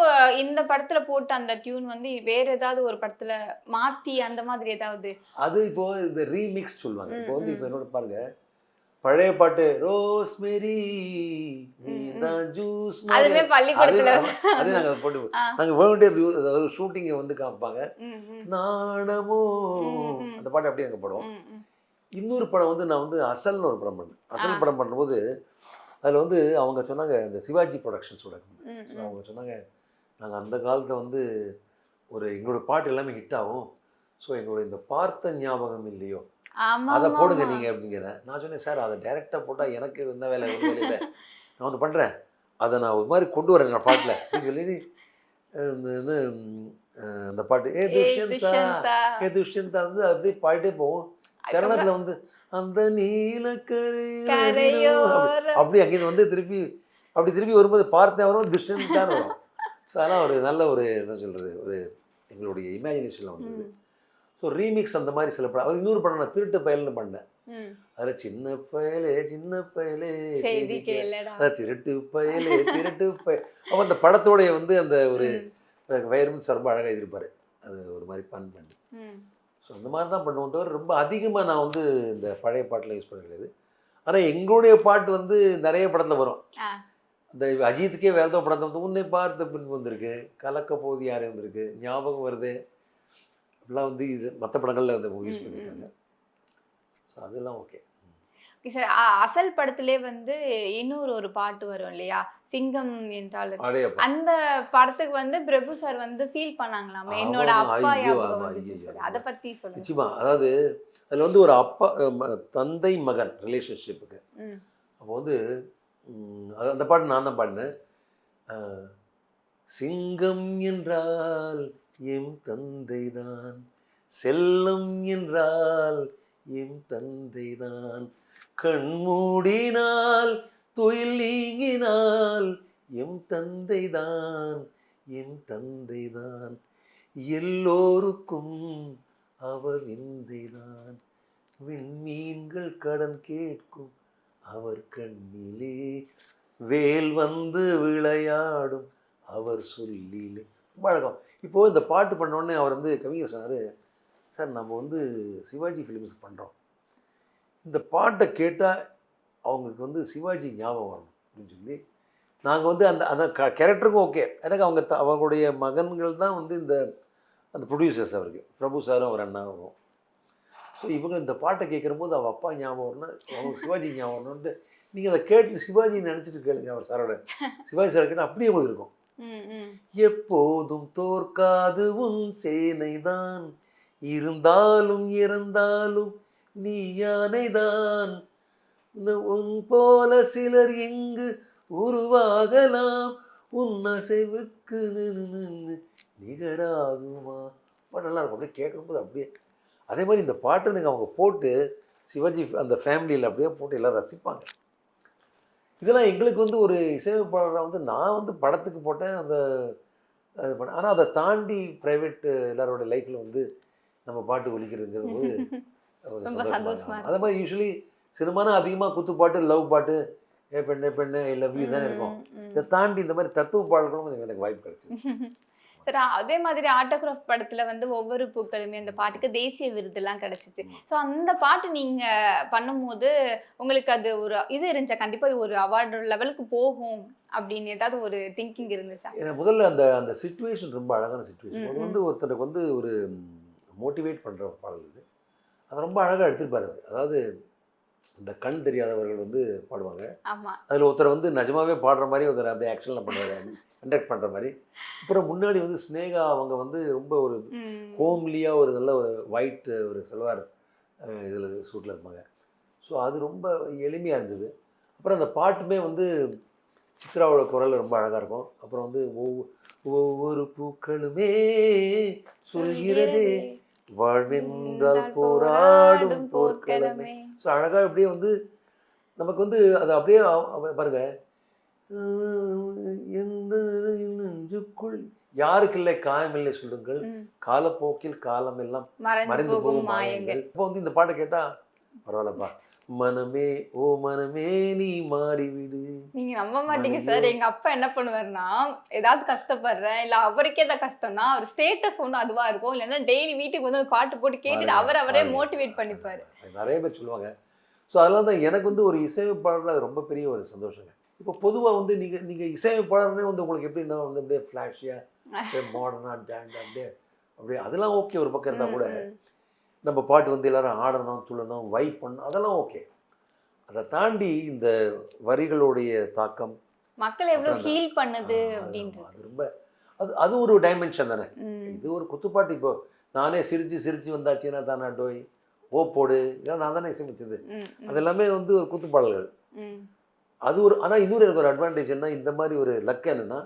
இந்த படத்துல போட்ட அந்த டியூன் வந்து வேற ஏதாவது ஒரு படத்துல மாத்தி அந்த மாதிரி ஏதாவது? அது இப்போ இந்த ரீமிக்ஸ் சொல்லுவாங்க. இப்போ வந்து இப்போ என்னோட பாருங்க, பழைய பாட்டு ரோஸ்மெரி நீதான் ஜூஸ் அதுவே மாதிரி, பள்ளிக்கூடத்துல அதே நாங்கள் போட்டு நாங்கள் வேண்டியது, அதாவது ஷூட்டிங்கை வந்து காமிப்பாங்க. நாணமோ அந்த பாட்டு அப்படியே அங்கே போடுவோம். இன்னொரு படம் வந்து நான் வந்து அசல்னு ஒரு படம் பண்ணேன். அசல் படம் பண்ணும்போது அதில் வந்து அவங்க சொன்னாங்க, இந்த சிவாஜி ப்ரொடக்ஷன்ஸோட அவங்க சொன்னாங்க, நாங்கள் அந்த காலத்தில் வந்து ஒரு எங்களோட பாட்டு எல்லாமே ஹிட் ஆகும். ஸோ எங்களோட இந்த பார்த்த ஞாபகம் இல்லையோ அதை போடுங்க நீங்கள் அப்படிங்கிறேன். நான் சொன்னேன், சார் அதை டைரெக்டாக போட்டால் எனக்கு என்ன வேலை இல்லை, நான் ஒன்று பண்ணுறேன், அதை நான் ஒரு மாதிரி கொண்டு வரேன் நான் பாட்டில் அப்படின்னு சொல்லி வந்து அந்த பாட்டு ஏ துஷ்யந்தா வந்து அப்படியே பாடிட்டே போவோம். சரணத்தில் வந்து அந்த நீலக்கரையோ அப்படி அங்கேருந்து வந்து திருப்பி வரும்போது பார்த்தேன் வரும் துஷ்யந்தான் வரும். ஸோ அதெல்லாம் ஒரு நல்ல ஒரு என்ன சொல்கிறது, ஒரு எங்களுடைய இமேஜினேஷனில் வந்தது. ஸோ ரீமிக்ஸ் அந்த மாதிரி சில படம். அது இன்னொரு படம் நான் திருட்டு பயல்னு பண்ணேன். அதில் சின்ன பயலே திருட்டு பயலே அப்போ அந்த படத்தோடைய வந்து அந்த ஒரு வயர்மன்ஸ் ரொம்ப அழகாக எழுதியிருப்பாரு. அது ஒரு மாதிரி பண் பண்ணி. ஸோ அந்த மாதிரி தான் பண்ணுவோம் தவிர ரொம்ப அதிகமாக நான் வந்து இந்த பழைய பாட்டில் யூஸ் பண்ண கிடையாது. ஆனால் எங்களுடைய பாட்டு வந்து நிறைய படத்தில் வரும். இந்த அஜித்துக்கே வேறு ஏதோ படத்தை வந்து உன்னை பார்த்த பின் வந்திருக்கு, கலக்க போது யார் வந்திருக்கு, ஞாபகம் வருது, அப்படிலாம் வந்து இது மற்ற படங்களில் வந்து யூஸ் பண்ணியிருக்காங்க. ஸோ அதெல்லாம் ஓகே. Okay sir. அசல் படத்திலே வந்து இன்னொரு ஒரு பாட்டு வரும் இல்லையா, சிங்கம் என்றால், அந்த படத்துக்கு வந்து பிரபு சார் வந்து ஃபீல் பண்ணாங்களாம், என்னோட அப்பா ஞாபகம் வந்துச்சு சார், அதை பற்றி சொல்லுங்க. நிச்சயமா. அதாவது அதில் வந்து ஒரு அப்பா தந்தை மகன் ரிலேஷன்ஷிப்புக்கு அப்போ வந்து அந்த பாட்டு நான் தான் பாடினேன். சிங்கம் என்றால் எம் தந்தை தான், செல்லம் என்றால் எம் தந்தை தான், கண்மூடினால் தொழில் நீங்கினால் எம் தந்தை தான், எம் தந்தை தான், எல்லோருக்கும் அவர் விந்தை தான், விண்மீன்கள் கடன் கேட்கும் அவர் கண்ணிலே, வேல் வந்து விளையாடும் அவர் சொல்லிலே. வழக்கம். இப்போது இந்த பாட்டு பண்ணோடனே அவர் வந்து கவிஞர் சொன்னார், சார் நம்ம வந்து சிவாஜி ஃபிலிம்ஸ் பண்ணுறோம், இந்த பாட்டை கேட்டால் அவங்களுக்கு வந்து சிவாஜி ஞாபகம் வரணும் அப்படின்னு சொல்லி நாங்கள் வந்து அந்த கேரக்டருக்கும் ஓகே. எனக்கு அவங்களுடைய மகன்கள் தான் வந்து அந்த ப்ரொடியூசர்ஸ், அவருக்கு பிரபு சாரும் அவர் அண்ணாவும். ஸோ இவங்க இந்த பாட்டை கேட்குற போது அவள் அப்பா ஞாபகம் வரணும், அவங்க சிவாஜி ஞாபகம் வரணுன்ட்டு நீங்கள் அதை கேட்டு சிவாஜி நினச்சிட்டு கேளுங்க. அவர் சாரோட சிவாஜி சார் கேட்டால் அப்படியே உங்களுக்கு இருக்கும். எப்போதும் தோற்காது உன் சேனை தான், இருந்தாலும் இறந்தாலும் நீ யானைதான், உன் போல சிலர் இங்கு உருவாகலாம், உன் அசைவுக்கு நிகராகுமா. நல்லா இருக்கும். அப்படியே கேட்கும்போது அப்படியே அதே மாதிரி இந்த பாட்டு நீங்கள் அவங்க போட்டு சிவாஜி அந்த ஃபேமிலியில் அப்படியே போட்டு எல்லோரும் ரசிப்பாங்க. இதெல்லாம் எங்களுக்கு வந்து ஒரு இசையமைப்பாளராக வந்து நான் வந்து படத்துக்கு போட்டேன் அந்த அது பண்ணேன். ஆனால் அதை தாண்டி ப்ரைவேட் எல்லாரோட லைஃப்பில் வந்து நம்ம பாட்டு ஒலிக்கிறதுங்கிறது போது ஒரு சந்தோஷமாக. அதே மாதிரி யூஸ்வலி சினிமானா அதிகமாக குத்துப்பாட்டு, லவ் பாட்டு, ஏ பெண்ணே பெண்ணே ஐ லவ் யூ தானே இருக்கும். இதை தாண்டி இந்த மாதிரி தத்துவ பாடல்களும் கொஞ்சம் எனக்கு வாய்ப்பு கிடைச்சிது. சார் அதே மாதிரி ஆட்டோகிராஃப் படத்துல வந்து ஒவ்வொரு பூக்களுமே அந்த பாட்டுக்கு தேசிய விருதுலாம் கிடைச்சிச்சு. ஸோ அந்த பாட்டு நீங்க பண்ணும்போது உங்களுக்கு அது ஒரு இது இருந்துச்சா, கண்டிப்பா இது ஒரு அவார்டு லெவலுக்கு போகும் அப்படின்னு ஏதாவது ஒரு திங்கிங் இருந்துச்சா? எனக்கு முதல்ல அந்த சிச்சுவேஷன் ரொம்ப அழகான சிச்சுவேஷன். அது வந்து ஒருத்தருக்கு வந்து ஒரு மோட்டிவேட் பண்ணுற பாடல் இது. அது ரொம்ப அழகாக எடுத்துருப்பாரு. அதாவது இந்த கண் தெரியாதவர்கள் வந்து பாடுவாங்க. அதில் ஒருத்தர் வந்து நிஜமாவே பாடுற மாதிரி ஒருத்தர் அப்படியே ஆக்ஷனில் பண்ணுவார், கண்டக்ட் பண்ணுற மாதிரி. அப்புறம் முன்னாடி வந்து ஸ்னேகா அவங்க வந்து ரொம்ப ஒரு ஹோம்லியாக ஒரு நல்ல ஒரு ஒயிட் ஒரு சல்வார் இதில் சூட்டில் இருப்பாங்க. ஸோ அது ரொம்ப எளிமையாக இருந்தது. அப்புறம் அந்த பாட்டுமே வந்து சித்ராவோட குரல் ரொம்ப அழகாக இருக்கும். அப்புறம் வந்து ஒவ்வொரு பூக்களுமே சொல்கிறதே வாழ்வென்றால் போராடும் போர்க்களமே. ஸோ அழகாக அப்படியே வந்து நமக்கு வந்து அது அப்படியே பாருங்க, எந்த நெஞ்சுக்குள் யாருக்கில்லை காயமில்லை சொல்லுங்கள், காலப்போக்கில் காலம் எல்லாம் மறைந்து போகும் மாயங்கள். இப்போ வந்து இந்த பாட்டை கேட்டால் பரவாயில்லப்பா, மனமே ஓ மனமே நீ மாறிவிடு. நீங்க நம்ப மாட்டீங்க மனமே சார். எங்க அப்பா என்ன பண்ணுவாருன்னா, ஏதாவது கஷ்டப்படுறேன், இல்ல அவருக்கே ஏதாவது கஷ்டம்னா, அவர் ஸ்டேட்டஸ் ஒண்ணு அதுவா இருக்கும். இல்லன்னா டெய்லி வீட்டுக்கு வந்து ஒரு பாட்டு போட்டு கேட்டுட்டு பாருங்க, அவரே பாருங்க. மோட்டிவேட் பண்ணிப்பாரு. நிறைய பேர் சொல்லுவாங்க. ஸோ அதெல்லாம் தான் எனக்கு வந்து ஒரு இசையமைப்பாளர்ல அது ரொம்ப பெரிய ஒரு சந்தோஷங்க. இப்போ பொதுவா வந்து நீங்க நீங்க இசையமைப்பாளர்னே வந்து உங்களுக்கு எப்படின்னா வந்து அப்படியே ஃப்ளாஷியா, அப்படியே மாடர்னா டான்ஸ் அப்படியே அப்படியே அதெல்லாம் ஓகே ஒரு பக்கம் இருந்தா ம், கூட, ம். நம்ம பாட்டு வந்து எல்லாரும் ஆடணும், துள்ளணும், வைப் பண்ணணும் அதெல்லாம் ஓகே. அத தாண்டி இந்த வரிகளுடைய தாக்கம், மக்கள எவ்ளோ அப்புறம் அந்த ஹீல் பண்ணுது அது ஆமா. அப்படின்றது. அது ரொம்ப அது அது ஒரு டைமென்ஷன் தானே. ம். இது ஒரு குத்துப்பாட்டு இப்போ நானே சிரிச்சு சிரிச்சு வந்தாச்சுன்னா தானா டோய், ஓ போடு இதெல்லாம் நான் தானே இசையமைச்சது. ம், அது ம், எல்லாமே வந்து ஒரு குத்துப்பாடல்கள். ம். அது ஒரு ஆனா இன்னொரு எனக்கு ஒரு அட்வான்டேஜ் என்ன, இந்த மாதிரி ஒரு லக் என்னன்னா,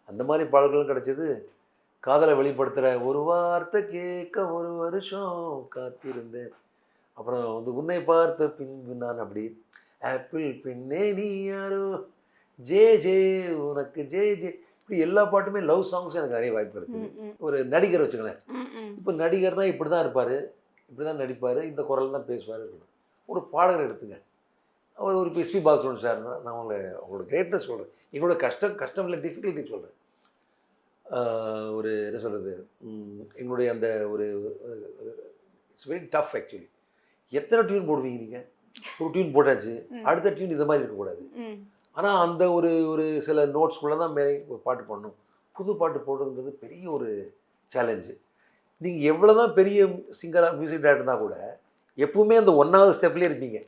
அந்த மாதிரி பாடல்களும் கிடைச்சது. காதலை வெளிப்படுத்துற ஒரு வார்த்தை கேட்க ஒரு வருஷம் காத்திருந்தேன். அப்புறம் வந்து உன்னை பார்த்த பின்பு நான் அப்படி ஆப்பிள் பெண்ணே நீ யாரோ ஜே ஜே உனக்கு ஜே ஜே இப்படி எல்லா பாட்டுமே லவ் சாங்ஸ் எனக்கு நிறைய வாய்ப்பு கிடைச்சது. ம், ம். ஒரு நடிகர் வச்சுங்களேன். ம், ம். இப்போ நடிகர்னா இப்படி தான் இருப்பார், இப்படி தான் நடிப்பார், இந்த குரல் தான் பேசுவார் இருக்கணும். ஒரு பாடகர் எடுத்துங்க, அவர் ஒரு எஸ்பி பாலசுப்ரமணியம் சார்னா நான் அவங்களோட கிரேட்னஸ் சொல்கிறேன். எங்களோட கஷ்டம் இல்லை டிஃபிகல்ட்டி சொல்கிறேன். ஒரு என்ன சொல்கிறது, எங்களுடைய அந்த ஒரு இட்ஸ் வெரி டஃப் ஆக்சுவலி. எத்தனை டியூன் போடுவீங்க நீங்கள்? ஒரு டியூன் போட்டாச்சு, அடுத்த டியூன் இது மாதிரி இருக்கக்கூடாது. ம். ஆனால் அந்த ஒரு ஒரு சில நோட்ஸ்குள்ளே தான் மேலே ஒரு பாட்டு பாடணும். புது பாட்டு போடுறதுங்கிறது பெரிய ஒரு சேலஞ்சு. நீங்கள் எவ்வளோ தான் பெரிய சிங்கராக மியூசிக் டைரக்டர்னா கூட எப்பவுமே அந்த ஒன்றாவது ஸ்டெப்லேயே இருப்பீங்க.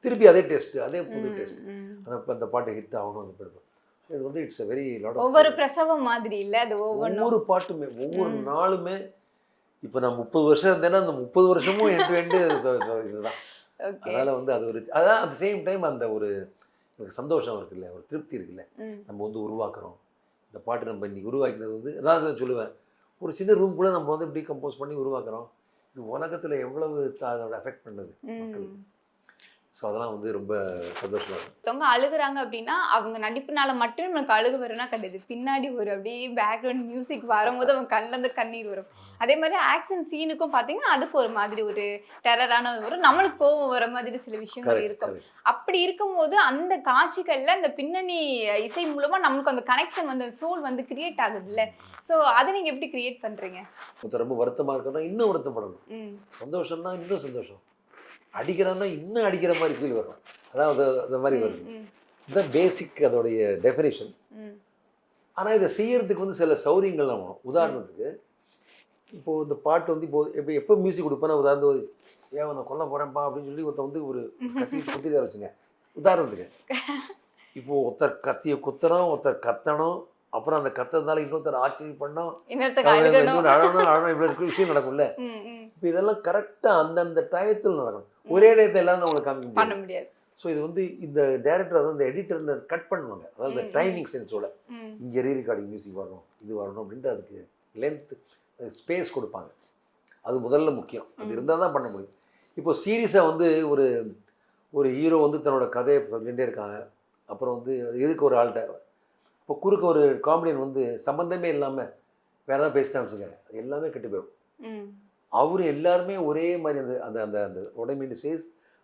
திருப்பி அதே டெஸ்ட்டு, அதே புது ம், டெஸ்ட். ம். அந்த பாட்டு ஹிட் ஆகணும் அந்த பாட்டு. இது வந்து இட்ஸ் a வெரி லாட் ஒவ்வொரு ஆஃப் பிரசவம் மாதிரி இல்ல அது ஒவ்வொன்னும். ஒவ்வொரு பாட்டுமே ஒவ்வொரு ம். நாளுமே. இப்போ நான் 30 வருஷம் இருந்தேன்னா அந்த 30 வருஷமும் எண்டு எண்டு இதுதான். ஓகே. அதனால் வந்து அது ஒரு அதான் அட் சேம் டைம் அந்த ஒரு எனக்கு சந்தோஷம் இருக்குல்ல, ஒரு திருப்தி இருக்குல்ல. ம். நம்ம வந்து உருவாக்குறோம். இந்த பாட்டு நம்ம இன்னைக்கு உருவாக்கினது வந்து அதான் சொல்லுவேன். ஒரு சின்ன ரூம்குள்ளே நம்ம வந்து இப்படி கம்போஸ் பண்ணி உருவாக்குறோம். இது உலகத்தில் எவ்வளவு அதோட எஃபெக்ட் பண்ணுது மக்களுக்கு. ம். ஸோ அதெல்லாம் வந்து ரொம்ப சந்தோஷமா இருக்கும். ஒருத்தவங்க அழுகுறாங்க அப்படின்னா அவங்க நடிப்புனால மட்டும் நமக்கு அழுகு வரும்னா கிடையாது. பின்னாடி ஒரு அப்படியே பேக்ரவுண்ட் மியூசிக் வரும்போது அவங்க கண்ணுல இருந்து கண்ணீர் வரும். அதே மாதிரி ஆக்ஷன் சீனுக்கும் பார்த்தீங்கன்னா அதுக்கு ஒரு மாதிரி ஒரு டெரரான வரும். நம்மளுக்கு கோவம் வர மாதிரி சில விஷயங்கள் கரெக்ட் இருக்கும். கரெக்ட். அப்படி இருக்கும்போது அந்த காட்சிகள்ல அந்த பின்னணி இசை மூலமா நமக்கு அந்த கனெக்ஷன் வந்து சோல் வந்து கிரியேட் ஆகுதுல்ல. ஸோ அதை நீங்க எப்படி கிரியேட் பண்றீங்க? ஒருத்தர் ரொம்ப வருத்தமாக இருக்கணும், இன்னும் வருத்தப்படணும். ம். சந்தோஷம்னா இன்னும் சந்தோஷம். அடிக்கிறான்னா இன்னும் அடிக்கிற மாதிரி ஃபீல் வரும். அதாவது அந்த மாதிரி ம், வரும். ம், இதுதான் பேசிக் அதோடைய டெஃபினேஷன். ம். ஆனால் இதை செய்யறதுக்கு வந்து சில சௌரியங்கள்லாம் வேணும். உதாரணத்துக்கு இப்போது இந்த பாட்டு வந்து எப்போ மியூசிக் கொடுப்பேன்னா உதாரணத்துக்கு ஏன் நான் கொல்ல போகிறேன்ப்பா அப்படின்னு சொல்லி ஒருத்தர் வந்து ஒரு கத்தி குத்திட்டு வச்சுங்க. உதாரணத்துக்கு இப்போது ஒருத்தர் கத்தியை குத்தணும், ஒருத்தர் கத்தணும், அப்புறம் அந்த கத்துறதுனால இன்னொருத்தர் ஆச்சரியம் பண்ணோம், இன்னொருத்தங்க அழுகணும். இன்னொன்று அழணும் அழணும் இப்படி இருக்க விஷயம் நடக்கும்ல. ம், ம். இப்போ இதெல்லாம் கரெக்டாக அந்தந்த டயத்தில் நடக்கணும். ஒரே டயத்தை எல்லாம் அவங்களுக்கு காமிக்க பண்ண முடியாது. முடியாது. ஸோ இது வந்து இந்த டைரக்டர் அதாவது இந்த எடிட்டர் கட் பண்ணுவாங்க. அதாவது ம், டைமிங் சென்ஸோட ம். இங்கே ரீரெக்கார்டிங் மியூசிக் வரணும், இது வரணும் அப்படின்ட்டு அதுக்கு லென்த் ஸ்பேஸ் கொடுப்பாங்க. அது முதல்ல முக்கியம். அது இருந்தால் தான் பண்ண முடியும். இப்போ சீரியஸாக வந்து ஒரு ஒரு ஹீரோ வந்து தன்னோட கதையை சொல்லிகிட்டே இருக்காங்க. அப்புறம் வந்து அது எதுக்கு ஒரு ஆள்கிட்ட இப்போ குறுக்க ஒரு காமெடியன் வந்து சம்மந்தமே இல்லாமல் வேறு ஏதாவது பேசிட்டா வச்சுக்கோங்க, அது எல்லாமே கெட்டு போயிடும். ம். அவர் எல்லாருமே ஒரே மாதிரி அந்த அந்த அந்த அந்த உடம்பு சேஸ்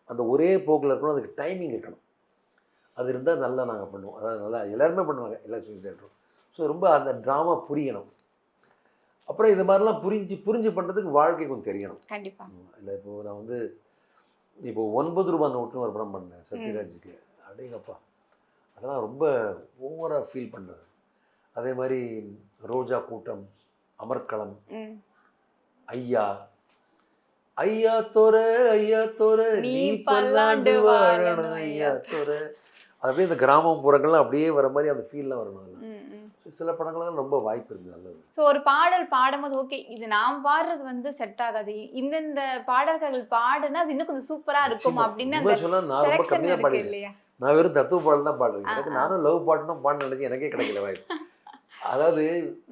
அந்த ஒரே போக்கில் இருக்கணும். அதுக்கு டைமிங் இருக்கணும். அது இருந்தால் நல்லா நாங்கள் பண்ணுவோம். அதாவது நல்லா எல்லாருமே பண்ணுவாங்க எல்லா ஸ்பீச் டேரக்டரும். ஸோ ரொம்ப அந்த ட்ராமா புரியணும். அப்புறம் இது மாதிரிலாம் புரிஞ்சு பண்ணுறதுக்கு வாழ்க்கை கொஞ்சம் தெரியணும். கண்டிப்பா. இல்லை இப்போது நான் வந்து இப்போது 9 ரூபாய் நோட்டுன்னு ஒரு படம் பண்ணேன் சத்யராஜுக்கு. அப்படிங்கப்பா அதெல்லாம் ரொம்ப ஓவராக ஃபீல் பண்ணுறது. அதே மாதிரி ரோஜா கூட்டம், அமர்க்களம், ம். ஐயா ஐயா தோர நீ நீ பல்லாண்டு பல்லாண்டு வாழணும் வாழணும் ஐயா ஐயா தோர. அப்படியே இந்த கிராமப்புறங்கள்லாம் அப்படியே வர மாதிரி அந்த ஃபீல்லாம் வரணும். அதெல்லாம் ம், ம். சில படங்கள்லாம் ரொம்ப வாய்ப்பு இருக்குது. நல்லது. ஸோ ஒரு பாடல் பாடும்போது ஓகே இது நான் பாடுறது வந்து செட் ஆகாது. இந்த பாடல்கள் பாடுனா அது இன்னும் கொஞ்சம் சூப்பரா இருக்கும் நிச்சயமா. அப்படின்னு உண்மை அந்த சொன்னா நான் ரொம்ப செலக்ஷன் கம்மியாக இருக்கு பாடிடுறேன். இல்லையா? நான் வெறும் தத்துவ பாடல் தான் பாடுறேன். ஆ, எனக்கு ஆ. நானும் லவ் பாடணும் பாடணும் நினைச்சு எனக்கே கிடைக்கல வாய்ப்பு. அதாவது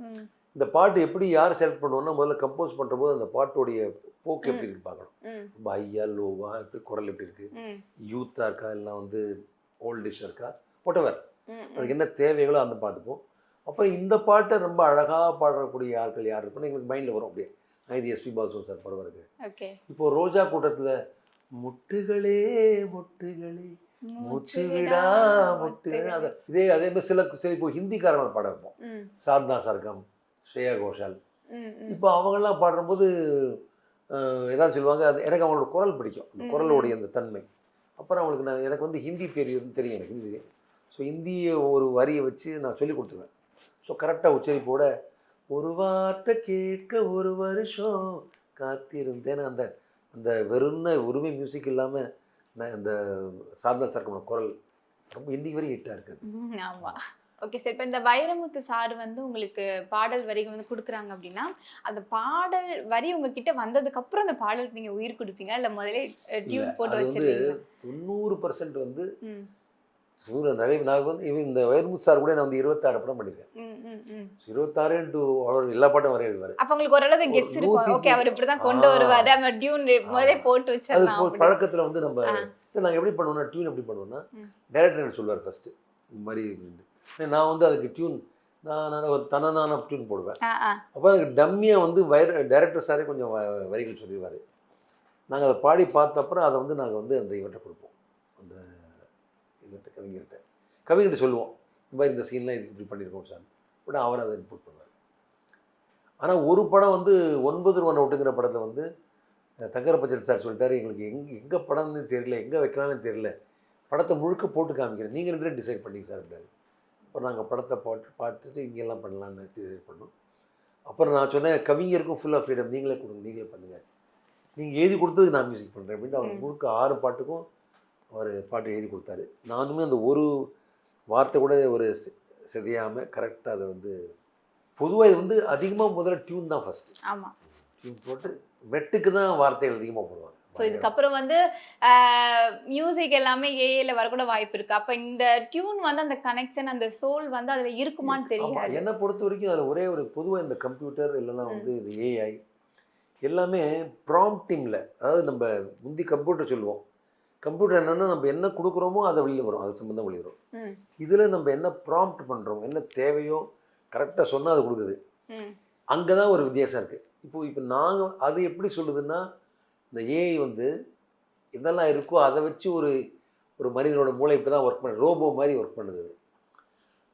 ம், இந்த பாட்டு எப்படி யார் செலக்ட் பண்ணுவோம்னா முதல்ல கம்போஸ் பண்ணுற போது அந்த பாட்டுடைய போக்கு எப்படி இருக்கு பார்க்கணும். ம், ரொம்ப ஹையா லோவா எப்படி குரல் எப்படி இருக்கு, ம், யூத்தாக இருக்கா இல்லை வந்து ஓல்டிஷாக இருக்கா, ஒட்டவர் ம், அதுக்கு என்ன தேவைகளோ அந்த பார்த்துப்போம். அப்புறம் இந்த பாட்டை ரொம்ப அழகாக பாடக்கூடிய ஆட்கள் யார் இருக்குன்னு எங்களுக்கு மைண்டில் வரும். அப்படியே இது எஸ்பி பாலசுப்ரமணியம் சார் படம் இருக்குது. ஓகே. இப்போது ரோஜா கூட்டத்தில் முட்டுகளே முட்டுகளே மூச்சு மூச்சு விடா விடா முட்டுகளே முட்டுகளே. அதே மாதிரி சரி இப்போ ஹிந்திக்காரங்க பாட வைப்போம். ம், சாத்னா சர்கம், ஸ்ரேயா கோஷால். ம், ம், இப்போ அவங்கெல்லாம் பாடும்போது ஏதாவது சொல்லுவாங்க. அது எனக்கு அவங்களோட குரல் பிடிக்கும். அந்த ம், குரலோடைய அந்த தன்மை. அப்புறம் அவங்களுக்கு எனக்கு வந்து ஹிந்தி தெரியும் எனக்கு ஹிந்தி. ஸோ ஹிந்தியை ஒரு வரியை வச்சு நான் சொல்லி கொடுத்துருவேன். ஸோ கரெக்டாக உச்சரிப்போட ஒரு வார்த்தை கேட்க ஒரு வருஷம் காத்திருந்தேன். அந்த அந்த வெறும்ன உரிமை மியூசிக் இல்லாமல் நான் இந்த சாதனா சர்க்கமோட குரல் ரொம்ப இன்னைக்கு வரையும் ஹிட்டாக இருக்குது. ஆமா. Okay sir. இப்போ இந்த வைரமுத்து சார் வந்து உங்களுக்கு பாடல் வரிகள் வந்து குடுக்குறாங்க அப்படின்னா, அந்த பாடல் வரி உங்ககிட்ட வந்ததுக்கு அப்புறம் அந்த பாடலுக்கு நீங்க உயிர் குடுப்பீங்களா? இல்ல முதலே இல்லை, டியூன் போட்டு அது வந்து வச்சிருவீங்களா? 90% வந்து ம், நிறைய நான் வந்து இந்த வைரமுத்து சார் கூட நான் வந்து 26 படம் பண்ணியிருக்கேன். ம், ம், ம். 26 அவர் எல்லா பாட்டும் வரைய எழுதுவார். அப்ப உங்களுக்கு ஓரளவு ஒரு கெஸ் இருக்கும். 100 ஓகே, அவர் இப்படிதான் கொண்டு வருவாரு. நம்ம டியூன் முதலே போட்டு அது வச்சிரலாம் அப்படி. பழக்கத்தில் வந்து நம்ம ஆ. நாங்கள் எப்படி பண்ணுவோம்னா டியூன் எப்படி பண்ணுவோம்னா ம். டைரக்டர் எனக்கு சொல்லுவார் ஃபஸ்ட்டு இந்த மாதிரி நான் வந்து அதுக்கு டியூன் நான் ஒரு தனதான டியூன் போடுவேன். ஆ, ஆ. அப்போ அதுக்கு டம்மியாக வந்து டைரக்டர் சாரே கொஞ்சம் வரிகள் சொல்லிடுவார். நாங்கள் அதை பாடி பார்த்த அப்புறம் அதை வந்து நாங்கள் வந்து அந்த இவர்கிட்ட கொடுப்போம். அந்த இவர்கிட்ட கவிஞர்கிட்ட சொல்லுவோம், இந்த மாதிரி இந்த சீன்லாம் இது இப்படி பண்ணியிருக்கோம் சார். உடனே அவர் அதை இன்புட் பண்ணுவார். ஆனால் ஒரு படம் வந்து 9 ரூபா நோட்டுங்கிற படத்தில் வந்து தங்கரப்பச்சல் சார் சொல்லிட்டாரு, எங்களுக்கு எங்கே படம்னு தெரியல, எங்கே வைக்கலாம்னு தெரியல, படத்தை முழுக்க போட்டு காமிக்கிறேன், நீங்கள் 2 பேரும் டிசைட் பண்ணிங்க சார் அப்படின்னாரு. அப்புறம் நாங்கள் படத்தை பார்த்துட்டு இங்கெல்லாம் பண்ணலான்னு டிசைட் பண்ணோம். அப்புறம் நான் சொன்னேன், கவிஞருக்கும் ஃபுல்லாக ஃப்ரீடம், நீங்களே கொடுங்க, நீங்களே பண்ணுங்கள், நீங்கள் எழுதி கொடுத்ததுக்கு நான் மியூசிக் பண்ணுறேன் அப்படின்ட்டு அவர் முழுக்க 6 பாட்டுக்கும் அவர் பாட்டு எழுதி கொடுத்தாரு. நானுமே அந்த ஒரு வார்த்தை கூட ஒரு சிதையாமல் கரெக்டாக அதை வந்து பொதுவாக இது வந்து அதிகமாக முதல்ல டியூன் தான் ஃபஸ்ட்டு. ஆமா. டியூன் போட்டு மெட்டுக்கு தான் வார்த்தைகள் அதிகமாக போடுவாங்க. ஸோ இதுக்கப்புறம் வந்து மியூசிக் எல்லாமே ஏஏல வரக்கூட வாய்ப்பு இருக்கு. அப்ப இந்த டியூன் வந்து அந்த கனெக்ஷன், அந்த சோல் வந்து அதுல இருக்குமான்னு ஆமா, தெரியாது. என்னை பொறுத்த வரைக்கும் அதில் ஒரே ஒரு பொதுவாக இந்த கம்ப்யூட்டர் இல்லைன்னா வந்து இது ஏஐ எல்லாமே ப்ராம்ப்டிங்கில், அதாவது நம்ம முந்தி கம்ப்யூட்டர் சொல்லுவோம், கம்ப்யூட்டர் என்னென்னா நம்ம என்ன கொடுக்குறோமோ அதை வெளியில் வரும், அது சம்மந்தம் வெளியே வரும். ம், இதில் நம்ம என்ன ப்ராம்ப்ட் பண்ணுறோம், என்ன தேவையோ கரெக்டாக சொன்னால் அது கொடுக்குது. ம், அங்கே தான் ஒரு வித்தியாசம் இருக்குது. இப்போ நாங்கள் அது எப்படி சொல்லுதுன்னா, இந்த ஏஐ வந்து என்னெல்லாம் இருக்கோ அதை வச்சு ஒரு ஒரு மனிதனோட மூளை இப்படி தான் ஒர்க் பண்ணுது, ரோபோ மாதிரி ஒர்க் பண்ணுது.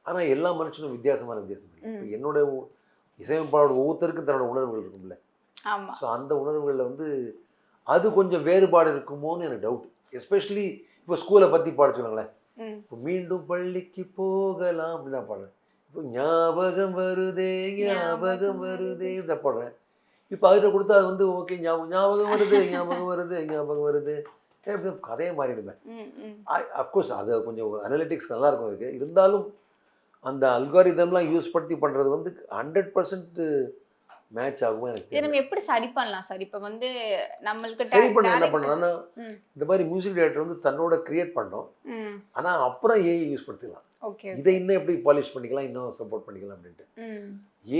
ஆனால் எல்லா மனுஷனும் வித்தியாசம் இப்போ என்னோட இசையமைப்பாளோட ஒவ்வொருத்தருக்கும் தன்னோட உணர்வுகள் இருக்கும்ல. ஆமா. ஸோ அந்த உணர்வுகளில் வந்து அது கொஞ்சம் வேறுபாடு இருக்குமோன்னு எனக்கு டவுட். எஸ்பெஷலி இப்போ ஸ்கூலை பற்றி பாட சொல்லுங்களேன். ம், இப்போ மீண்டும் பள்ளிக்கு போகலாம் அப்படின்னு நான் பாடுறேன். இப்போ ஞாபகம் வருதே ஞாபகம் வருதே இதை பாடுறேன். இப்போ அதில் கொடுத்தா அது வந்து ஓகே ஞாபகம் வருது ஞாபகம் வருது ஞாபகம் வருது கதையை மாறிடுவேன். ம், ம். அஃப்கோர்ஸ் அது கொஞ்சம் அனலிட்டிக்ஸ் நல்லாயிருக்கும் அதுக்கு. இருந்தாலும் அந்த அல்காரிதம்லாம் யூஸ் படுத்தி பண்ணுறது வந்து 100% மேட்ச் ஆகுமா எனக்கு இதை தெரியல. நம்ம எப்படி சரி பண்ணலாம் சார்? இப்ப வந்து நம்மளுக்கு சரி பண்ண என்ன direct- பண்ணுறேன்னா, ம், இந்த மாதிரி மியூசிக் டைரக்டர் வந்து தன்னோட கிரியேட் பண்ணோம். ம். ஆனால் அப்புறம் ஏஐ யூஸ் படுத்திக்கலாம். ஓகே. இதை இன்னும் எப்படி பாலிஷ் பண்ணிக்கலாம், இன்னும் சப்போர்ட் பண்ணிக்கலாம் அப்படின்ட்டு. ம்,